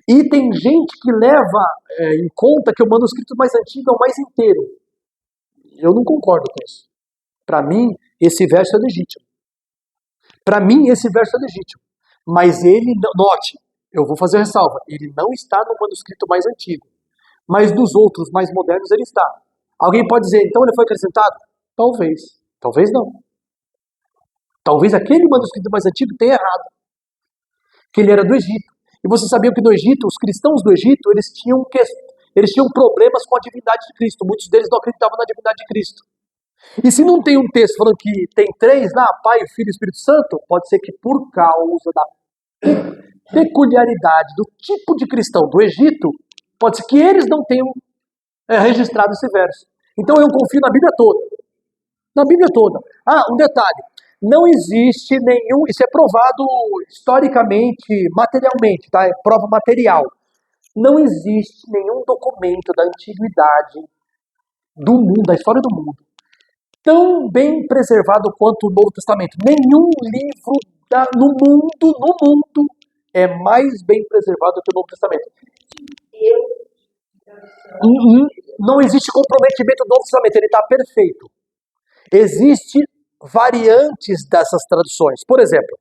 E tem gente que leva em conta que o manuscrito mais antigo é o mais inteiro. Eu não concordo com isso. Para mim, esse verso é legítimo. Mas ele, note, eu vou fazer a ressalva, ele não está no manuscrito mais antigo. Mas dos outros mais modernos ele está. Alguém pode dizer, então ele foi acrescentado? Talvez. Talvez não. Talvez aquele manuscrito mais antigo tenha errado. Que ele era do Egito. E você sabia que no Egito, os cristãos do Egito, eles tinham problemas com a divindade de Cristo. Muitos deles não acreditavam na divindade de Cristo. E se não tem um texto falando que tem 3 lá, Pai, Filho e Espírito Santo, pode ser que por causa da peculiaridade do tipo de cristão do Egito, pode ser que eles não tenham registrado esse verso. Então eu confio na Bíblia toda. Na Bíblia toda. Um detalhe. Não existe nenhum, isso é provado historicamente, materialmente, tá? É prova material. Não existe nenhum documento da antiguidade do mundo, da história do mundo, tão bem preservado quanto o Novo Testamento. Nenhum livro no mundo é mais bem preservado que o Novo Testamento. Não existe comprometimento do Novo Testamento, ele está perfeito. Existe variantes dessas traduções. Por exemplo,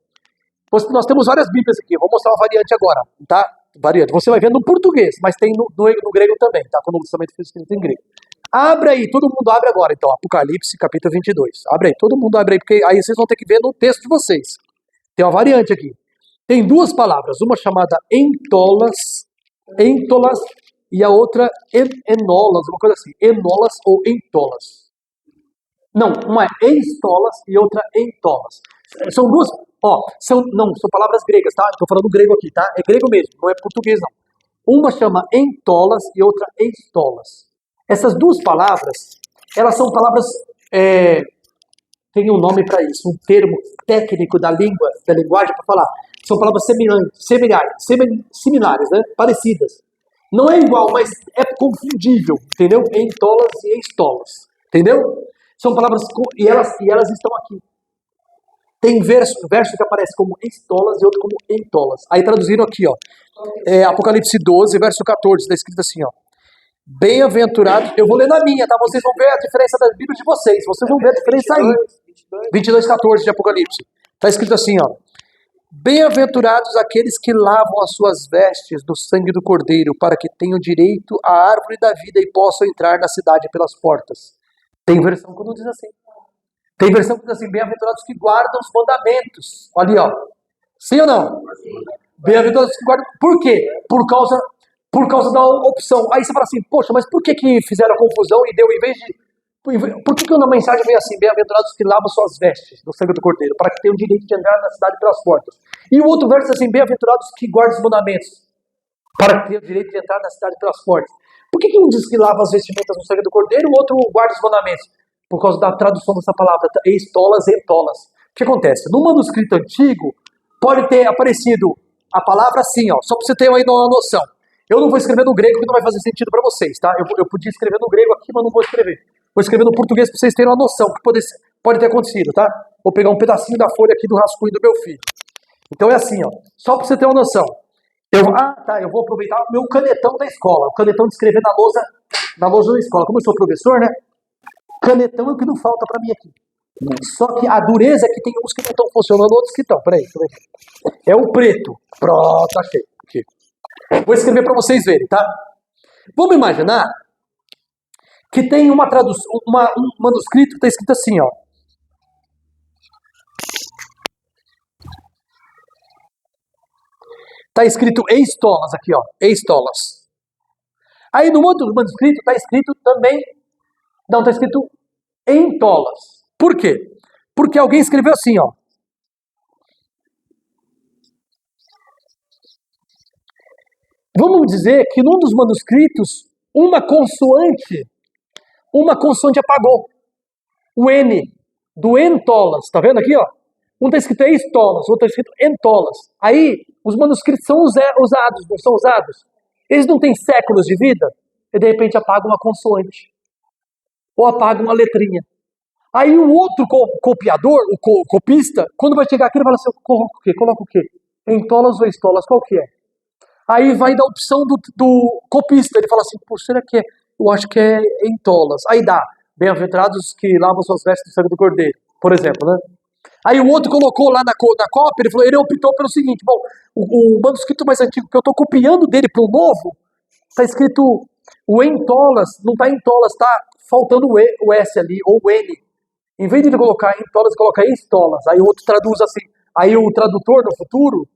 nós temos várias Bíblias aqui. Vou mostrar uma variante agora, tá? Variante. Você vai ver no português, mas tem no grego também, tá? Quando o Testamento foi escrito em grego. Abre aí, todo mundo abre agora, então. Apocalipse, capítulo 22. Abre aí, todo mundo abre aí, porque aí vocês vão ter que ver no texto de vocês. Tem uma variante aqui. Tem duas palavras, uma chamada entolas, e a outra enolas, uma coisa assim. Enolas ou entolas. Não, uma é eistolas e outra entolas. São duas, são palavras gregas, tá? Estou falando grego aqui, tá? É grego mesmo, não é português não. Uma chama entolas e outra eistolas. Essas duas palavras, elas são palavras, tem um nome para isso, um termo técnico da linguagem para falar. São palavras similares, né? Parecidas. Não é igual, mas é confundível, entendeu? Entolas e eistolas, entendeu? São palavras, e elas estão aqui. Tem verso que aparece como eistolas e outro como entolas. Aí traduziram aqui, ó. Apocalipse 12, verso 14, está escrito assim, ó. Bem-aventurados, eu vou ler na minha, tá? Vocês vão ver a diferença da Bíblia de vocês. Vocês vão ver a diferença aí. 22, 14 de Apocalipse. Está escrito assim, ó. Bem-aventurados aqueles que lavam as suas vestes do sangue do Cordeiro, para que tenham direito à árvore da vida e possam entrar na cidade pelas portas. Tem versão que não diz assim. Tem versão que diz assim, bem-aventurados que guardam os mandamentos. Ali, ó. Sim ou não? Bem-aventurados que guardam. Por quê? Por causa da opção. Aí você fala assim, poxa, mas por que fizeram a confusão e deu, em vez de... Por que na mensagem veio assim, bem-aventurados que lavam suas vestes do sangue do Cordeiro, para que tenham o direito de entrar na cidade pelas portas. E o outro verso diz assim, bem-aventurados que guardam os mandamentos, para que tenham o direito de entrar na cidade pelas portas. Por que um diz que lava as vestimentas no sangue do Cordeiro e o outro guarda os mandamentos? Por causa da tradução dessa palavra, eistolas e entolas. O que acontece? No manuscrito antigo, pode ter aparecido a palavra assim, ó, só para você ter aí uma noção. Eu não vou escrever no grego, porque não vai fazer sentido para vocês, tá? Eu podia escrever no grego aqui, mas não vou escrever. Vou escrever no português para vocês terem uma noção do que pode ter acontecido, tá? Vou pegar um pedacinho da folha aqui do rascunho do meu filho. Então é assim, ó, só para você ter uma noção. Eu vou aproveitar o meu canetão da escola, o canetão de escrever na lousa da escola. Como eu sou professor, né? Canetão é o que não falta para mim aqui. Só que a dureza é que tem uns que não estão funcionando, outros que estão. Peraí, deixa eu ver. É o preto. Pronto, achei. Aqui. Vou escrever para vocês verem, tá? Vamos imaginar que tem uma tradução, um manuscrito que está escrito assim, ó. Está escrito eistolas aqui, ó. Eistolas. Aí no outro manuscrito está escrito também... Não, está escrito entolas. Por quê? Porque alguém escreveu assim, ó. Vamos dizer que num dos manuscritos, uma consoante apagou. O N, do entolas. Tá vendo aqui, ó? Um está escrito eistolas, o outro está escrito entolas. Aí, os manuscritos são usados, não são usados? Eles não têm séculos de vida? E de repente apaga uma consoante. Ou apaga uma letrinha. Aí o outro copiador, o copista, quando vai chegar aqui, ele fala assim, coloca o quê? Entolas ou estolas, qual que é? Aí vai dar a opção do copista, ele fala assim, será que é? Eu acho que é entolas. Aí dá, bem-aventurados que lavam suas vestes do sangue do Cordeiro, por exemplo, né? Aí o outro colocou lá na cópia, ele optou pelo seguinte, bom, o manuscrito mais antigo que eu estou copiando dele para o novo, está escrito o entolas, não está entolas, está faltando o S ali, ou o N. Em vez de ele colocar entolas, coloca estolas. Aí o outro traduz assim. Aí o tradutor no futuro,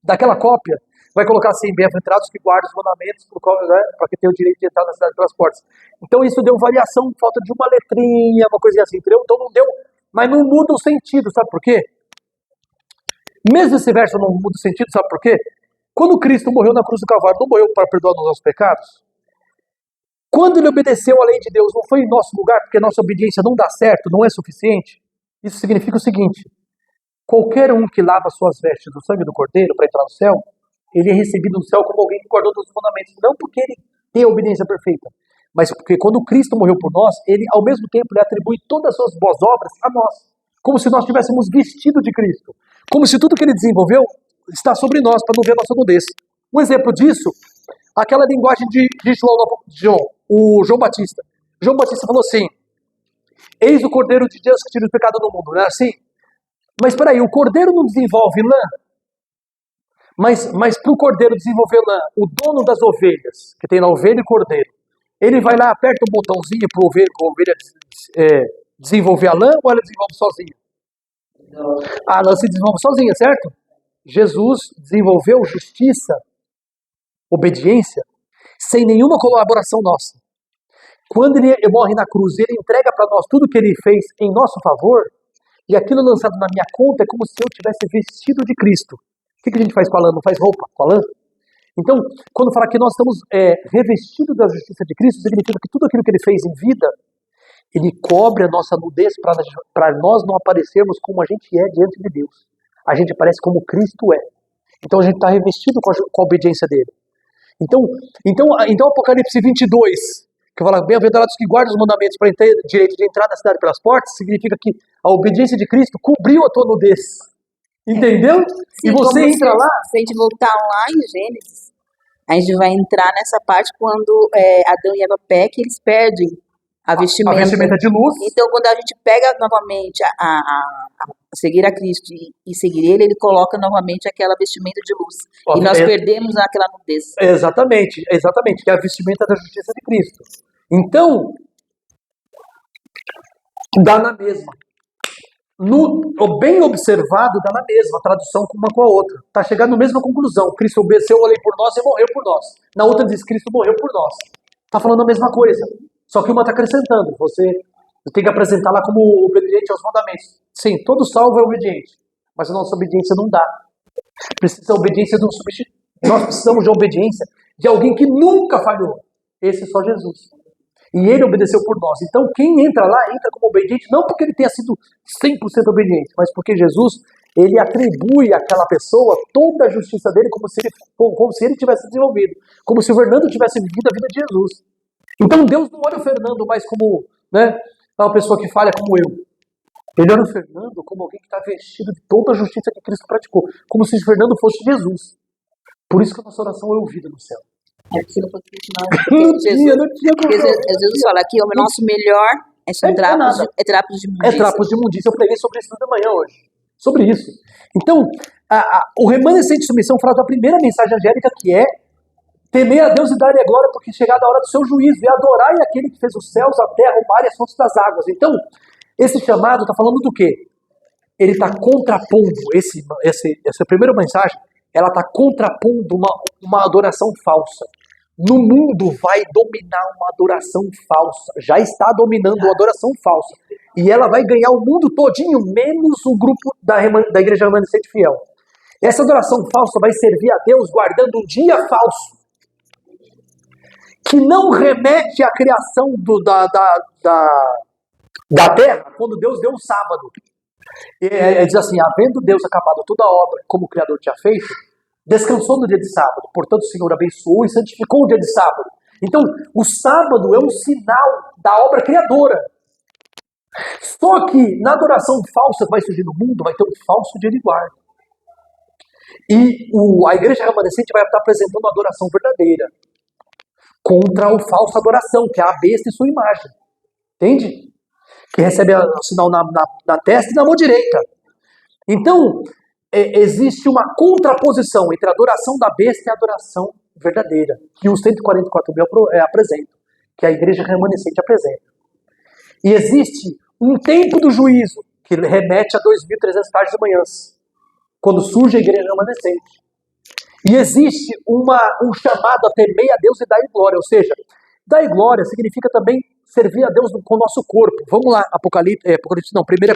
daquela cópia, vai colocar assim, bem-aventurados que guardam os mandamentos, né, para que tenham o direito de entrar na cidade pelas portas. Então isso deu variação, falta de uma letrinha, uma coisinha assim, entendeu? Então não deu, mas não muda o sentido, sabe por quê? Mesmo esse verso não muda o sentido, sabe por quê? Quando Cristo morreu na cruz do Calvário, não morreu para perdoar os nossos pecados? Quando ele obedeceu à lei de Deus, não foi em nosso lugar, porque nossa obediência não dá certo, não é suficiente? Isso significa o seguinte, qualquer um que lava suas vestes do sangue do Cordeiro para entrar no céu, ele é recebido no céu como alguém que guardou todos os mandamentos, não porque ele tem a obediência perfeita, mas porque quando Cristo morreu por nós, ele ao mesmo tempo ele atribui todas as suas boas obras a nós, como se nós tivéssemos vestido de Cristo, como se tudo que ele desenvolveu está sobre nós, para não ver a nossa nudez. Um exemplo disso, aquela linguagem de João, o João Batista. João Batista falou assim, Eis o Cordeiro de Deus que tira o pecado do mundo, não é assim? Mas espera aí, o Cordeiro não desenvolve lã? Mas para o Cordeiro desenvolver lã, o dono das ovelhas, que tem lá ovelha e cordeiro, ele vai lá, aperta o botãozinho para a ovelha desenvolver a lã ou ela desenvolve sozinha? A lã se desenvolve sozinha, certo? Jesus desenvolveu justiça, obediência, sem nenhuma colaboração nossa. Quando ele morre na cruz, ele entrega para nós tudo que ele fez em nosso favor, e aquilo lançado na minha conta é como se eu tivesse vestido de Cristo. O que a gente faz com a lã? Não faz roupa com a lã? Então, quando fala que nós estamos revestidos da justiça de Cristo, significa que tudo aquilo que ele fez em vida, ele cobre a nossa nudez para nós não aparecermos como a gente é diante de Deus. A gente aparece como Cristo é. Então a gente está revestido com a obediência dele. Então Apocalipse 22, que fala, bem-aventurados que guardam os mandamentos para ter direito de entrar na cidade pelas portas, significa que a obediência de Cristo cobriu a tua nudez. Entendeu? Sim, e você entra lá... Se a gente voltar lá em Gênesis, a gente vai entrar nessa parte quando Adão e Eva pecam, eles perdem a vestimenta. A vestimenta de luz. Então, quando a gente pega novamente a seguir a Cristo e seguir ele coloca novamente aquela vestimenta de luz. E nós perdemos aquela nudez. Exatamente, que é a vestimenta da justiça de Cristo. Então, dá na mesma. Bem observado, dá na mesma, a tradução uma com a outra. Está chegando na mesma conclusão. Cristo obedeceu a lei por nós e morreu por nós. Na outra diz, Cristo morreu por nós. Está falando a mesma coisa. Só que uma está acrescentando. Você tem que apresentar lá como obediente aos mandamentos. Sim, todo salvo é obediente. Mas a nossa obediência não dá. Precisa a obediência de um substituto. Nós precisamos de obediência de alguém que nunca falhou. Esse é só Jesus. E ele obedeceu por nós. Então quem entra lá, entra como obediente, não porque ele tenha sido 100% obediente, mas porque Jesus, ele atribui àquela pessoa toda a justiça dele como se ele tivesse desenvolvido. Como se o Fernando tivesse vivido a vida de Jesus. Então Deus não olha o Fernando mais como uma pessoa que falha como eu. Ele olha o Fernando como alguém que está vestido de toda a justiça que Cristo praticou. Como se o Fernando fosse Jesus. Por isso que a nossa oração é ouvida no céu. Se não fosse Jesus fala que o nosso melhor são trapos de imundícia. É trapos de imundícia. Eu preguei sobre isso de manhã hoje. Sobre isso. Então, o remanescente de submissão fala da primeira mensagem angélica, que é temer a Deus e dar-lhe a glória, porque chegada a hora do seu juízo, e adorai aquele que fez os céus, a terra, o mar e as fontes das águas. Então, esse chamado está falando do quê? Ele está contrapondo, essa primeira mensagem, ela está contrapondo uma adoração falsa. No mundo vai dominar uma adoração falsa. Já está dominando uma adoração falsa. E ela vai ganhar o mundo todinho, menos o grupo da Igreja Remanescente Fiel. Essa adoração falsa vai servir a Deus guardando um dia falso, que não remete à criação da terra, quando Deus deu um sábado. Diz assim, havendo Deus acabado toda a obra como o Criador tinha feito, descansou no dia de sábado. Portanto, o Senhor abençoou e santificou o dia de sábado. Então, o sábado é um sinal da obra criadora. Só que na adoração falsa que vai surgir no mundo, vai ter um falso dia de guarda. E a igreja remanescente vai estar apresentando uma adoração verdadeira contra o falso adoração, que é a besta e sua imagem. Entende? Que recebe o sinal na testa e na mão direita. Então, existe uma contraposição entre a adoração da besta e a adoração verdadeira, que os 144 mil apresentam, que a igreja remanescente apresenta. E existe um tempo do juízo, que remete a 2.300 tardes e manhãs, quando surge a igreja remanescente. E existe um chamado a temer a Deus e dar glória, ou seja, dar glória significa também servir a Deus com o nosso corpo. Vamos lá, 1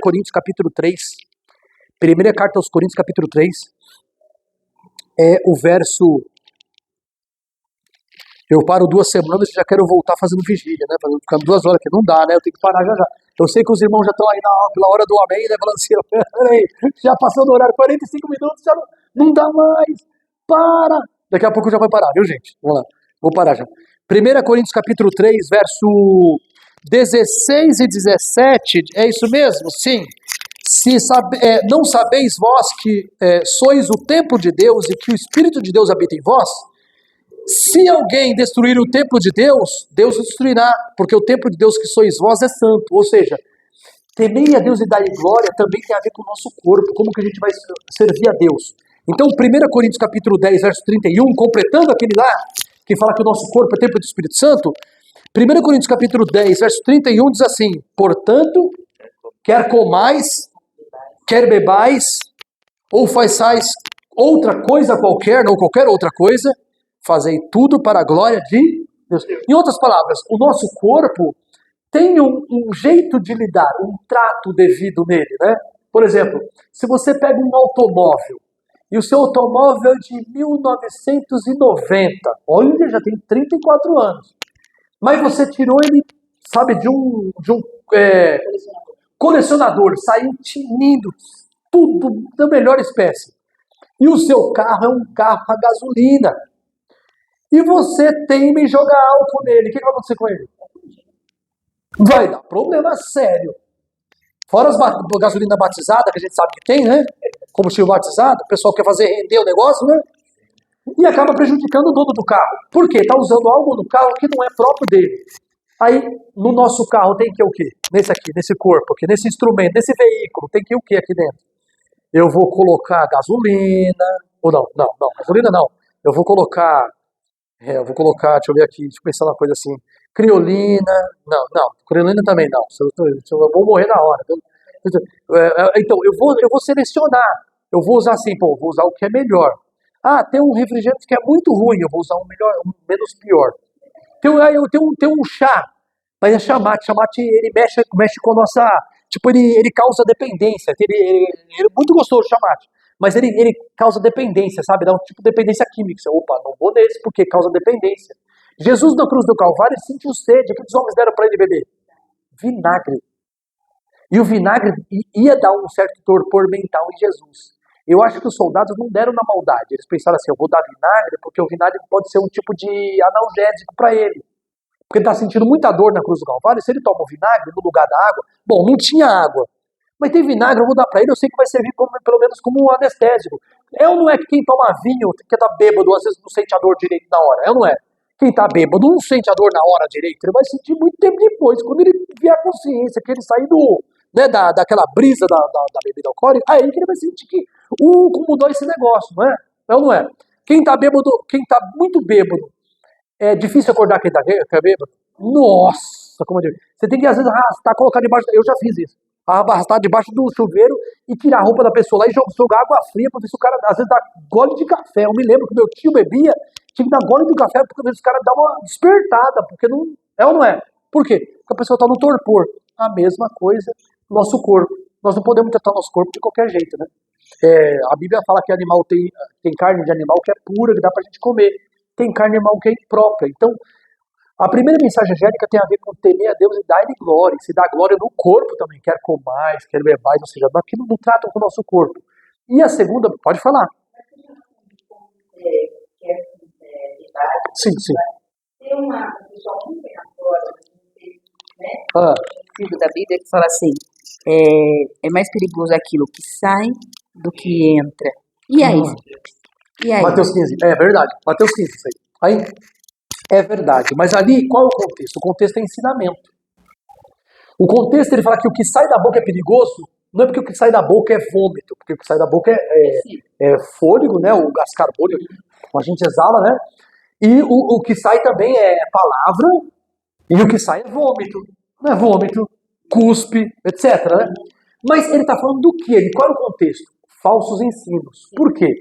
Coríntios capítulo 3. Primeira carta aos Coríntios, capítulo 3, o verso... Eu paro 2 semanas e já quero voltar fazendo vigília, né? Ficando 2 horas aqui, não dá, né? Eu tenho que parar já. Eu sei que os irmãos já estão aí pela hora do amém, né? Falando assim, peraí, já passou do horário, 45 minutos, já não dá mais, para! Daqui a pouco já vai parar, viu, gente? Vamos lá, vou parar já. 1 Coríntios, capítulo 3, verso 16 e 17, é isso mesmo? Sim. Não sabeis vós que sois o templo de Deus e que o Espírito de Deus habita em vós? Se alguém destruir o templo de Deus, Deus o destruirá, porque o templo de Deus que sois vós é santo. Ou seja, temer a Deus e dar-lhe glória também tem a ver com o nosso corpo, como que a gente vai servir a Deus. Então, 1 Coríntios capítulo 10, verso 31, completando aquele lá, que fala que o nosso corpo é templo do Espírito Santo, 1 Coríntios capítulo 10, verso 31 diz assim: portanto, quer comais, quer bebais, ou façais outra coisa qualquer, ou qualquer outra coisa, fazei tudo para a glória de Deus. Em outras palavras, o nosso corpo tem um jeito de lidar, um trato devido nele, né? Por exemplo, se você pega um automóvel, e o seu automóvel é de 1990, olha, já tem 34 anos, mas você tirou ele, sabe, de um colecionador, saiu tinindo, tudo da melhor espécie. E o seu carro é um carro a gasolina. E você teima em jogar álcool nele. O que vai acontecer com ele? Vai dar problema sério. Fora as gasolina batizada, que a gente sabe que tem, né? Combustível batizado, o pessoal quer fazer render o negócio, né? E acaba prejudicando o dono do carro. Por quê? Está usando algo no carro que não é próprio dele. Aí, no nosso carro tem que o quê? Nesse aqui, nesse corpo aqui, nesse instrumento, nesse veículo, tem que o quê aqui dentro? Eu vou colocar gasolina, ou não, gasolina não. Eu vou colocar, deixa eu ver aqui, deixa eu pensar uma coisa assim, criolina, não, criolina também não, eu vou morrer na hora. Então, eu vou selecionar, eu vou usar assim, vou usar o que é melhor. Ah, tem um refrigerante que é muito ruim, eu vou usar um melhor, um menos pior. Tem um chá, mas é chamate, ele mexe com a nossa, tipo, ele causa dependência, ele é muito gostoso o chamate, mas ele causa dependência, sabe, dá um tipo de dependência química, opa, não vou nesse porque causa dependência. Jesus na cruz do Calvário sentiu sede, o que os homens deram para ele beber? Vinagre. E o vinagre ia dar um certo torpor mental em Jesus. Eu acho que os soldados não deram na maldade. Eles pensaram assim, eu vou dar vinagre, porque o vinagre pode ser um tipo de analgésico para ele. Porque ele está sentindo muita dor na cruz do Calvário, se ele toma o vinagre no lugar da água, bom, não tinha água, mas tem vinagre, eu vou dar para ele, eu sei que vai servir pelo menos como um anestésico. É ou não é que quem toma vinho, que tá bêbado, às vezes não sente a dor direito na hora? É ou não é? Quem tá bêbado não sente a dor na hora direito, ele vai sentir muito tempo depois, quando ele vier a consciência, que ele sair daquela brisa da bebida alcoólica, aí que ele vai sentir que como dói esse negócio, não é? É ou não é? Quem tá muito bêbado, é difícil acordar quem tá bêbado? Nossa, como eu digo. Você tem que às vezes arrastar, colocar debaixo, eu já fiz isso, arrastar debaixo do chuveiro e tirar a roupa da pessoa lá e jogar água fria pra ver se o cara, às vezes dá gole de café. Eu me lembro que meu tio bebia, tinha que dar gole de café porque às vezes o cara dá uma despertada, porque não, é ou não é? Por quê? Porque a pessoa tá no torpor. A mesma coisa, nosso corpo. Nós não podemos tratar nosso corpo de qualquer jeito, né? A Bíblia fala que animal tem carne de animal que é pura, que dá pra gente comer. Tem carne de animal que é imprópria. Então, a primeira mensagem angélica tem a ver com temer a Deus e dar-lhe glória. E se dá glória no corpo também, quer comais, quer bebais, ou seja, aquilo não trata com o nosso corpo. E a segunda, pode falar. Sim. Tem uma pessoa muito agora, né? Da Bíblia que fala assim, é mais perigoso aquilo que sai do que entra. E aí? Mateus 15, é verdade, Mateus 15, isso aí. É verdade, mas ali qual é o contexto? O contexto é ensinamento. O contexto ele fala que o que sai da boca é perigoso, não é porque o que sai da boca é vômito, porque o que sai da boca é fôlego, né? O gás carbônico, a gente exala, né? E o que sai também é palavra, e o que sai é vômito. Não é vômito, cuspe, etc. Né? Mas ele está falando do quê? Qual é o contexto? Falsos ensinos. Por quê?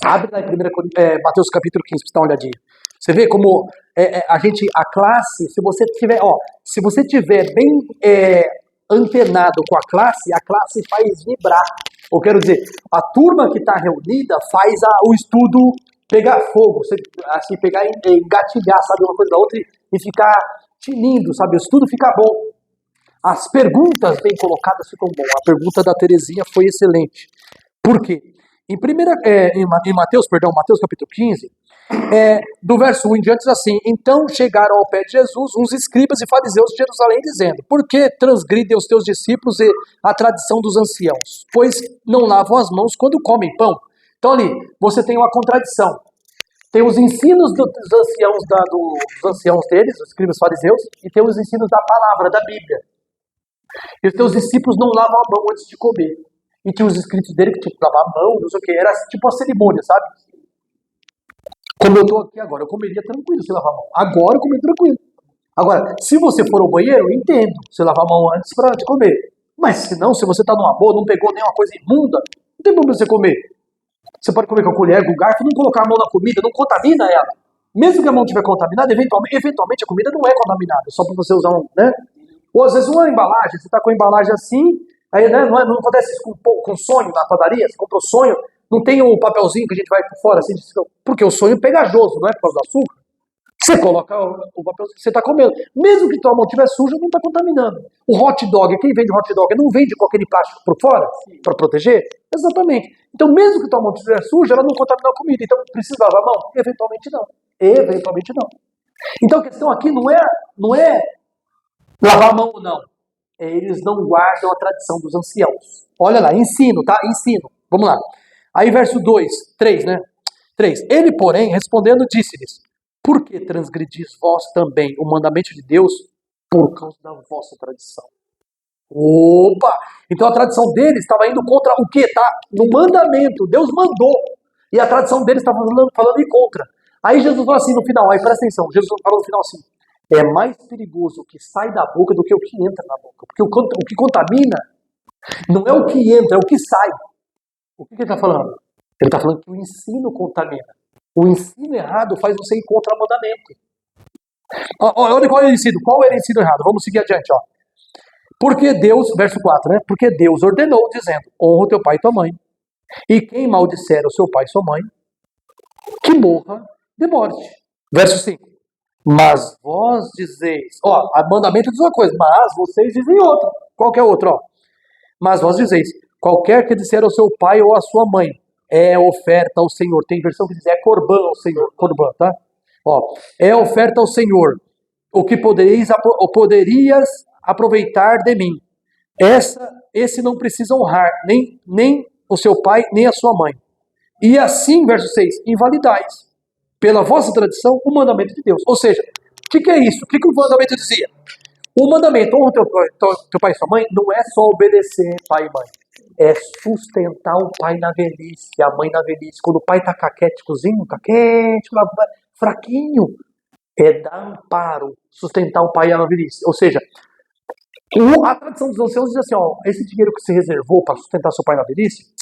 Abre na Mateus capítulo 15, para dar uma olhadinha. Você vê como a classe, se você tiver bem antenado com a classe faz vibrar. Eu quero dizer, a turma que está reunida faz o estudo pegar fogo, assim, pegar e engatilhar, sabe, uma coisa da outra e ficar tinindo, sabe, o estudo fica bom. As perguntas bem colocadas ficam bom. A pergunta da Terezinha foi excelente. Por quê? Em Mateus capítulo 15, do verso 1 em diante diz assim: então chegaram ao pé de Jesus uns escribas e fariseus de Jerusalém, dizendo: por que transgridem os teus discípulos e a tradição dos anciãos? Pois não lavam as mãos quando comem pão. Então ali, você tem uma contradição. Tem os ensinos dos anciãos deles, os escribas fariseus, e tem os ensinos da palavra, da Bíblia. E os teus discípulos não lavam a mão antes de comer. E tinha os escritos dele que tinha que lavar a mão, não sei o que. Era tipo a cerimônia, sabe? Como eu estou aqui agora, eu comeria tranquilo se lavar a mão. Agora eu comeria tranquilo. Agora, se você for ao banheiro, eu entendo. Você lavar a mão antes de comer. Mas se não, se você está numa boa, não pegou nenhuma coisa imunda, não tem problema você comer. Você pode comer com a colher, com o garfo, não colocar a mão na comida, não contamina ela. Mesmo que a mão estiver contaminada, eventualmente a comida não é contaminada, só para você usar né? Ou às vezes uma embalagem, você está com a embalagem assim, aí né, não acontece isso com sonho na padaria, você comprou sonho, não tem o papelzinho que a gente vai por fora, assim, porque o sonho é pegajoso, não é por causa do açúcar. Você coloca o papelzinho que você está comendo. Mesmo que tua mão estiver suja, não está contaminando. O hot dog, quem vende hot dog, não vende com aquele plástico por fora para proteger? Exatamente. Então, mesmo que tua mão estiver suja, ela não contamina a comida. Então, precisa lavar a mão? Eventualmente não. Eventualmente não. Então, a questão aqui não é lavar a mão ou não. Eles não guardam a tradição dos anciãos. Olha lá, ensino, tá? Ensino. Vamos lá. Aí, verso 3, né? 3. Ele, porém, respondendo, disse-lhes: por que transgredis vós também o mandamento de Deus por causa da vossa tradição? Opa! Então a tradição deles estava indo contra o quê? Tá? No mandamento. Deus mandou. E a tradição deles estava falando em contra. Aí Jesus falou assim no final, aí presta atenção, Jesus falou no final assim: é mais perigoso o que sai da boca do que o que entra na boca. Porque o que contamina não é o que entra, é o que sai. O que ele está falando? Ele está falando que o ensino contamina. O ensino errado faz você ir contra o mandamento. Olha qual é o ensino. Qual era o ensino errado? Vamos seguir adiante. Ó. Porque Deus, verso 4, né? Porque Deus ordenou, dizendo: honra o teu pai e tua mãe. E quem maldisser o seu pai e sua mãe, que morra de morte. Verso 5. Mas vós dizeis... Ó, a mandamento diz uma coisa, mas vocês dizem outra. Qual que é outra? Ó? Mas vós dizeis: qualquer que disser ao seu pai ou à sua mãe, é oferta ao Senhor. Tem versão que diz é corbã ao Senhor. Corbã, tá? Ó, é oferta ao Senhor. O que poderias aproveitar de mim. Esse não precisa honrar nem o seu pai, nem a sua mãe. E assim, verso 6, invalidais, pela vossa tradição, o mandamento de Deus. Ou seja, o que é isso? O que o mandamento dizia? O mandamento, honra teu pai e sua mãe, não é só obedecer pai e mãe. É sustentar o pai na velhice, a mãe na velhice. Quando o pai tá caquéticozinho, fraquinho, é dar amparo, sustentar o pai na velhice. Ou seja, a tradição dos anciãos diz assim, ó, esse dinheiro que você reservou para sustentar seu pai na velhice,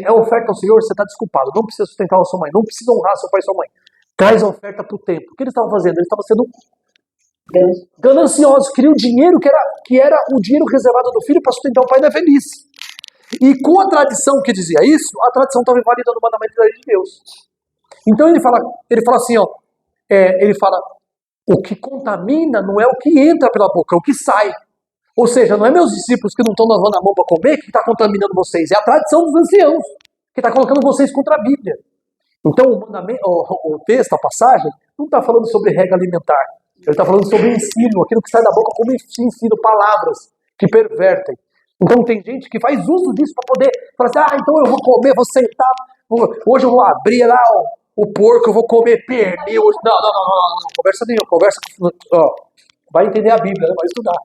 é oferta ao Senhor, você está desculpado. Não precisa sustentar a sua mãe, não precisa honrar seu pai e sua mãe. Traz a oferta para o templo. O que eles estavam fazendo? Eles estavam sendo gananciosos, queriam dinheiro que era o dinheiro reservado do filho para sustentar o pai na velhice. E com a tradição que dizia isso, a tradição estava invalidando o mandamento da lei de Deus. Então ele fala assim, ó, ele fala, o que contamina não é o que entra pela boca, é o que sai. Ou seja, não é meus discípulos que não estão lavando a mão para comer que está contaminando vocês, é a tradição dos anciãos que está colocando vocês contra a Bíblia. Então o mandamento, o texto, a passagem, não está falando sobre regra alimentar. Ele está falando sobre ensino, aquilo que sai da boca como ensino, palavras que pervertem. Então tem gente que faz uso disso para poder falar assim, então eu vou comer, vou sentar, hoje eu vou abrir lá o porco, eu vou comer pernil. Não, conversa nenhuma, conversa, ó, vai entender a Bíblia, né? Vai estudar.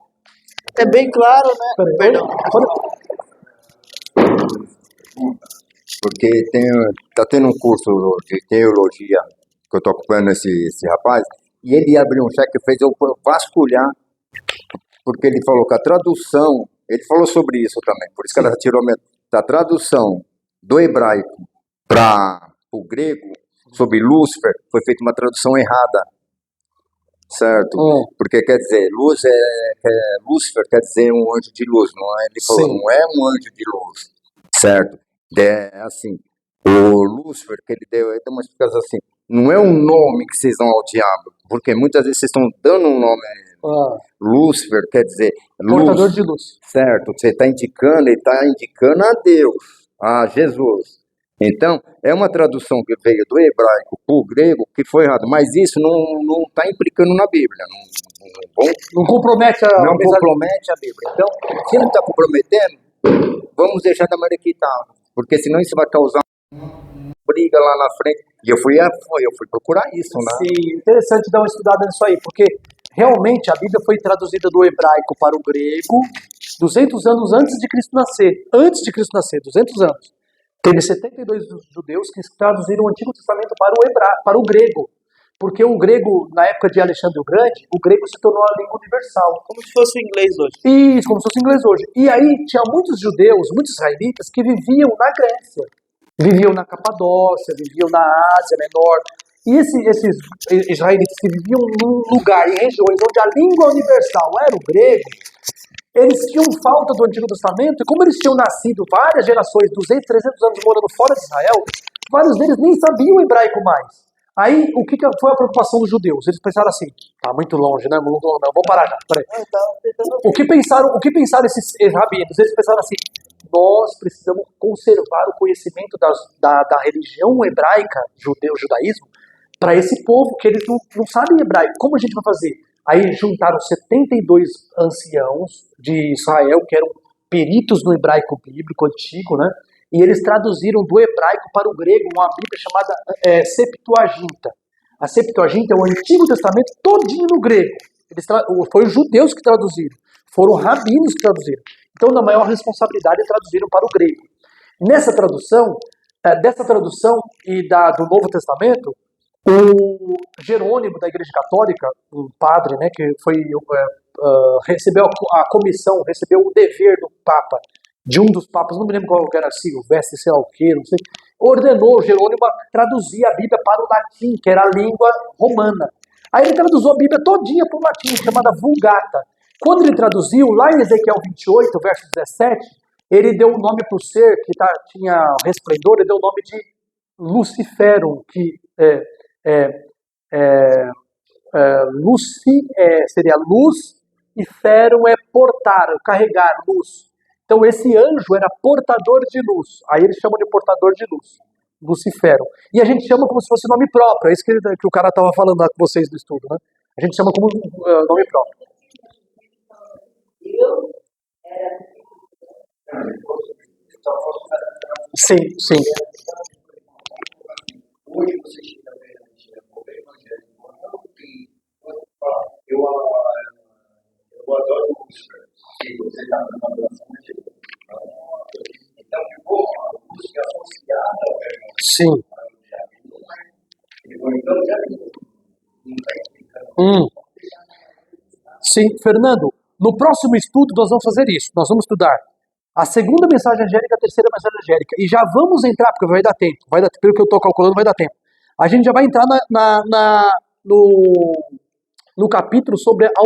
É bem claro, né? Perdão. Porque tá tendo um curso de teologia que eu estou acompanhando esse rapaz, e ele abriu um cheque e fez eu vasculhar, porque ele falou que a tradução, ele falou sobre isso também, por isso que ela tirou a tradução do hebraico para o grego, sobre Lúcifer, foi feita uma tradução errada, certo? Porque quer dizer, Lúcifer quer dizer um anjo de luz, não é? Ele falou, não é um anjo de luz, certo? É assim, o Lúcifer, que ele deu uma explicação assim, não é um nome que vocês dão ao diabo, porque muitas vezes vocês estão dando um nome. Lúcifer quer dizer portador luz, de luz. certo? Você está indicando, ele está indicando a Deus, a Jesus. Então, é uma tradução que veio do hebraico para o grego que foi errado, mas isso não está implicando na Bíblia. Não compromete a Bíblia. Então, se não está comprometendo, vamos deixar da maneira que está, porque senão isso vai causar briga lá na frente. E eu fui procurar isso, né? Sim, interessante dar uma estudada nisso aí, porque Realmente, a Bíblia foi traduzida do hebraico para o grego 200 anos antes de Cristo nascer. Antes de Cristo nascer, 200 anos. Teve 72 judeus que traduziram o Antigo Testamento para o grego. Porque o grego, na época de Alexandre o Grande, o grego se tornou a língua universal. Como se fosse o inglês hoje. Isso, como se fosse inglês hoje. E aí tinha muitos judeus, muitos israelitas, que viviam na Grécia. Viviam na Capadócia, viviam na Ásia Menor. E esses israelitas que viviam num lugar, em regiões onde a língua universal era o grego, eles tinham falta do Antigo Testamento, e como eles tinham nascido várias gerações, 200, 300 anos morando fora de Israel, vários deles nem sabiam hebraico mais. Aí, o que foi a preocupação dos judeus? Eles pensaram assim, tá muito longe, né? Não, vou parar já, peraí. O que pensaram esses rabinos? Eles pensaram assim, nós precisamos conservar o conhecimento da religião hebraica, judaísmo, para esse povo que eles não sabem hebraico. Como a gente vai fazer? Aí juntaram 72 anciãos de Israel, que eram peritos no hebraico bíblico antigo, né? E eles traduziram do hebraico para o grego uma Bíblia chamada Septuaginta. A Septuaginta é o Antigo Testamento todinho no grego. Foi os judeus que traduziram. Foram rabinos que traduziram. Então, na maior responsabilidade, traduziram para o grego. Nessa tradução, dessa tradução e do Novo Testamento, o Jerônimo da Igreja Católica, um padre, né, que recebeu a comissão, recebeu o dever do Papa, de um dos papas, não me lembro qual era, Silvestre, sei lá o que, não sei, ordenou Jerônimo a traduzir a Bíblia para o latim, que era a língua romana. Aí ele traduziu a Bíblia todinha para o latim, chamada Vulgata. Quando ele traduziu, lá em Ezequiel 28, verso 17, ele deu o nome para o ser que tinha resplendor, ele deu o nome de Luciferum, que seria luz, e ferum é portar, carregar, luz. Então esse anjo era portador de luz. Aí eles chamam de portador de luz, Lucifero. E a gente chama como se fosse nome próprio. É isso que o cara estava falando lá com vocês do estudo, né? A gente chama como nome próprio. Sim, sim. Hoje você chega a ver o evangelho eu adoro música. Se você está na adoração de Deus. Então, ficou uma música associada ao evangelho. Sim. Então, já não está explicando. Sim, Fernando, no próximo estudo nós vamos fazer isso. Nós vamos estudar a segunda mensagem angélica e a terceira mensagem angélica. E já vamos entrar, porque vai dar tempo. Pelo que eu estou calculando, vai dar tempo. A gente já vai entrar no capítulo sobre a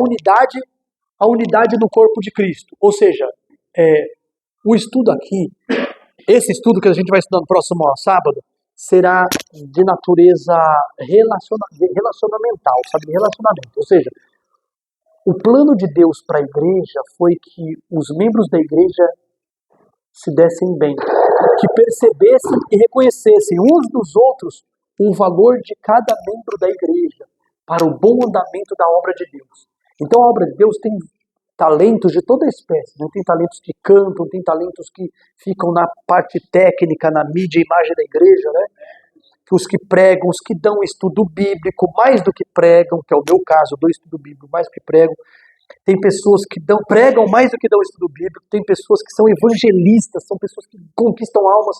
unidade do corpo de Cristo. Ou seja, o estudo aqui, esse estudo que a gente vai estudar no próximo sábado, será de natureza relacionamental, sabe? De relacionamento. Ou seja, o plano de Deus para a igreja foi que os membros da igreja se dessem bem, que percebessem e reconhecessem uns dos outros o valor de cada membro da igreja para o bom andamento da obra de Deus. Então a obra de Deus tem talentos de toda espécie, né? Tem talentos que cantam, tem talentos que ficam na parte técnica, na mídia e imagem da igreja, né? Os que pregam, os que dão estudo bíblico, mais do que pregam, que é o meu caso, eu dou estudo bíblico mais do que pregam. Tem pessoas que pregam mais do que dão estudo bíblico, tem pessoas que são evangelistas, são pessoas que conquistam almas,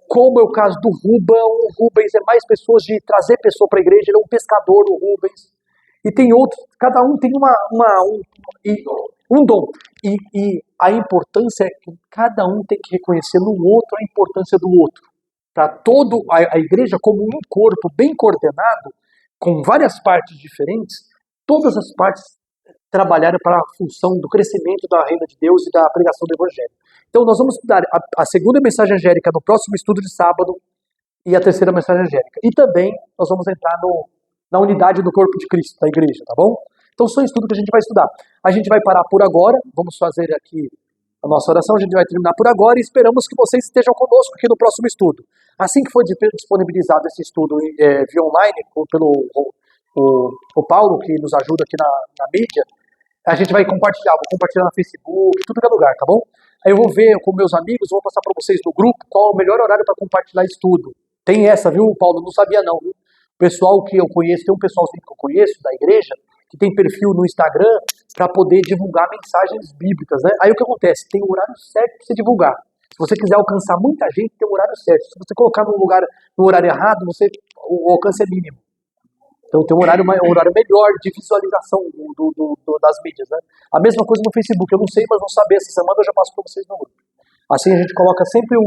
como é o caso do Rubens. O Rubens é mais pessoas de trazer pessoa para a igreja, ele é um pescador, o Rubens. E tem outros, cada um tem um dom. E a importância é que cada um tem que reconhecer no outro a importância do outro. Para toda a igreja como um corpo bem coordenado, com várias partes diferentes, todas as partes trabalharam para a função do crescimento da reina de Deus e da pregação do evangelho. Então nós vamos estudar a segunda mensagem angélica no próximo estudo de sábado e a terceira mensagem angélica. E também nós vamos entrar na unidade do corpo de Cristo, da igreja, tá bom? Então são estudos que a gente vai estudar. A gente vai parar por agora, vamos fazer aqui a nossa oração, a gente vai terminar por agora e esperamos que vocês estejam conosco aqui no próximo estudo. Assim que for disponibilizado esse estudo via online, pelo o Paulo, que nos ajuda aqui na mídia, a gente vai compartilhar, vou compartilhar no Facebook, tudo que é lugar, tá bom? Aí eu vou ver com meus amigos, vou passar para vocês no grupo qual é o melhor horário para compartilhar estudo. Tem essa, viu, Paulo? Não sabia não, viu? O pessoal que eu conheço, tem um pessoalzinho que eu conheço da igreja, que tem perfil no Instagram para poder divulgar mensagens bíblicas, né? Aí o que acontece? Tem o horário certo para você divulgar. Se você quiser alcançar muita gente, tem o horário certo. Se você colocar no horário errado, o alcance é mínimo. Então tem um horário melhor de visualização das mídias, né? A mesma coisa no Facebook, eu não sei, mas vou saber, essa semana eu já passo para vocês no grupo. Assim a gente coloca sempre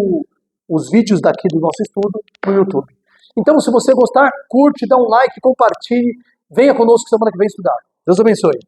os vídeos daqui do nosso estudo no YouTube. Então, se você gostar, curte, dá um like, compartilhe, venha conosco semana que vem estudar. Deus abençoe.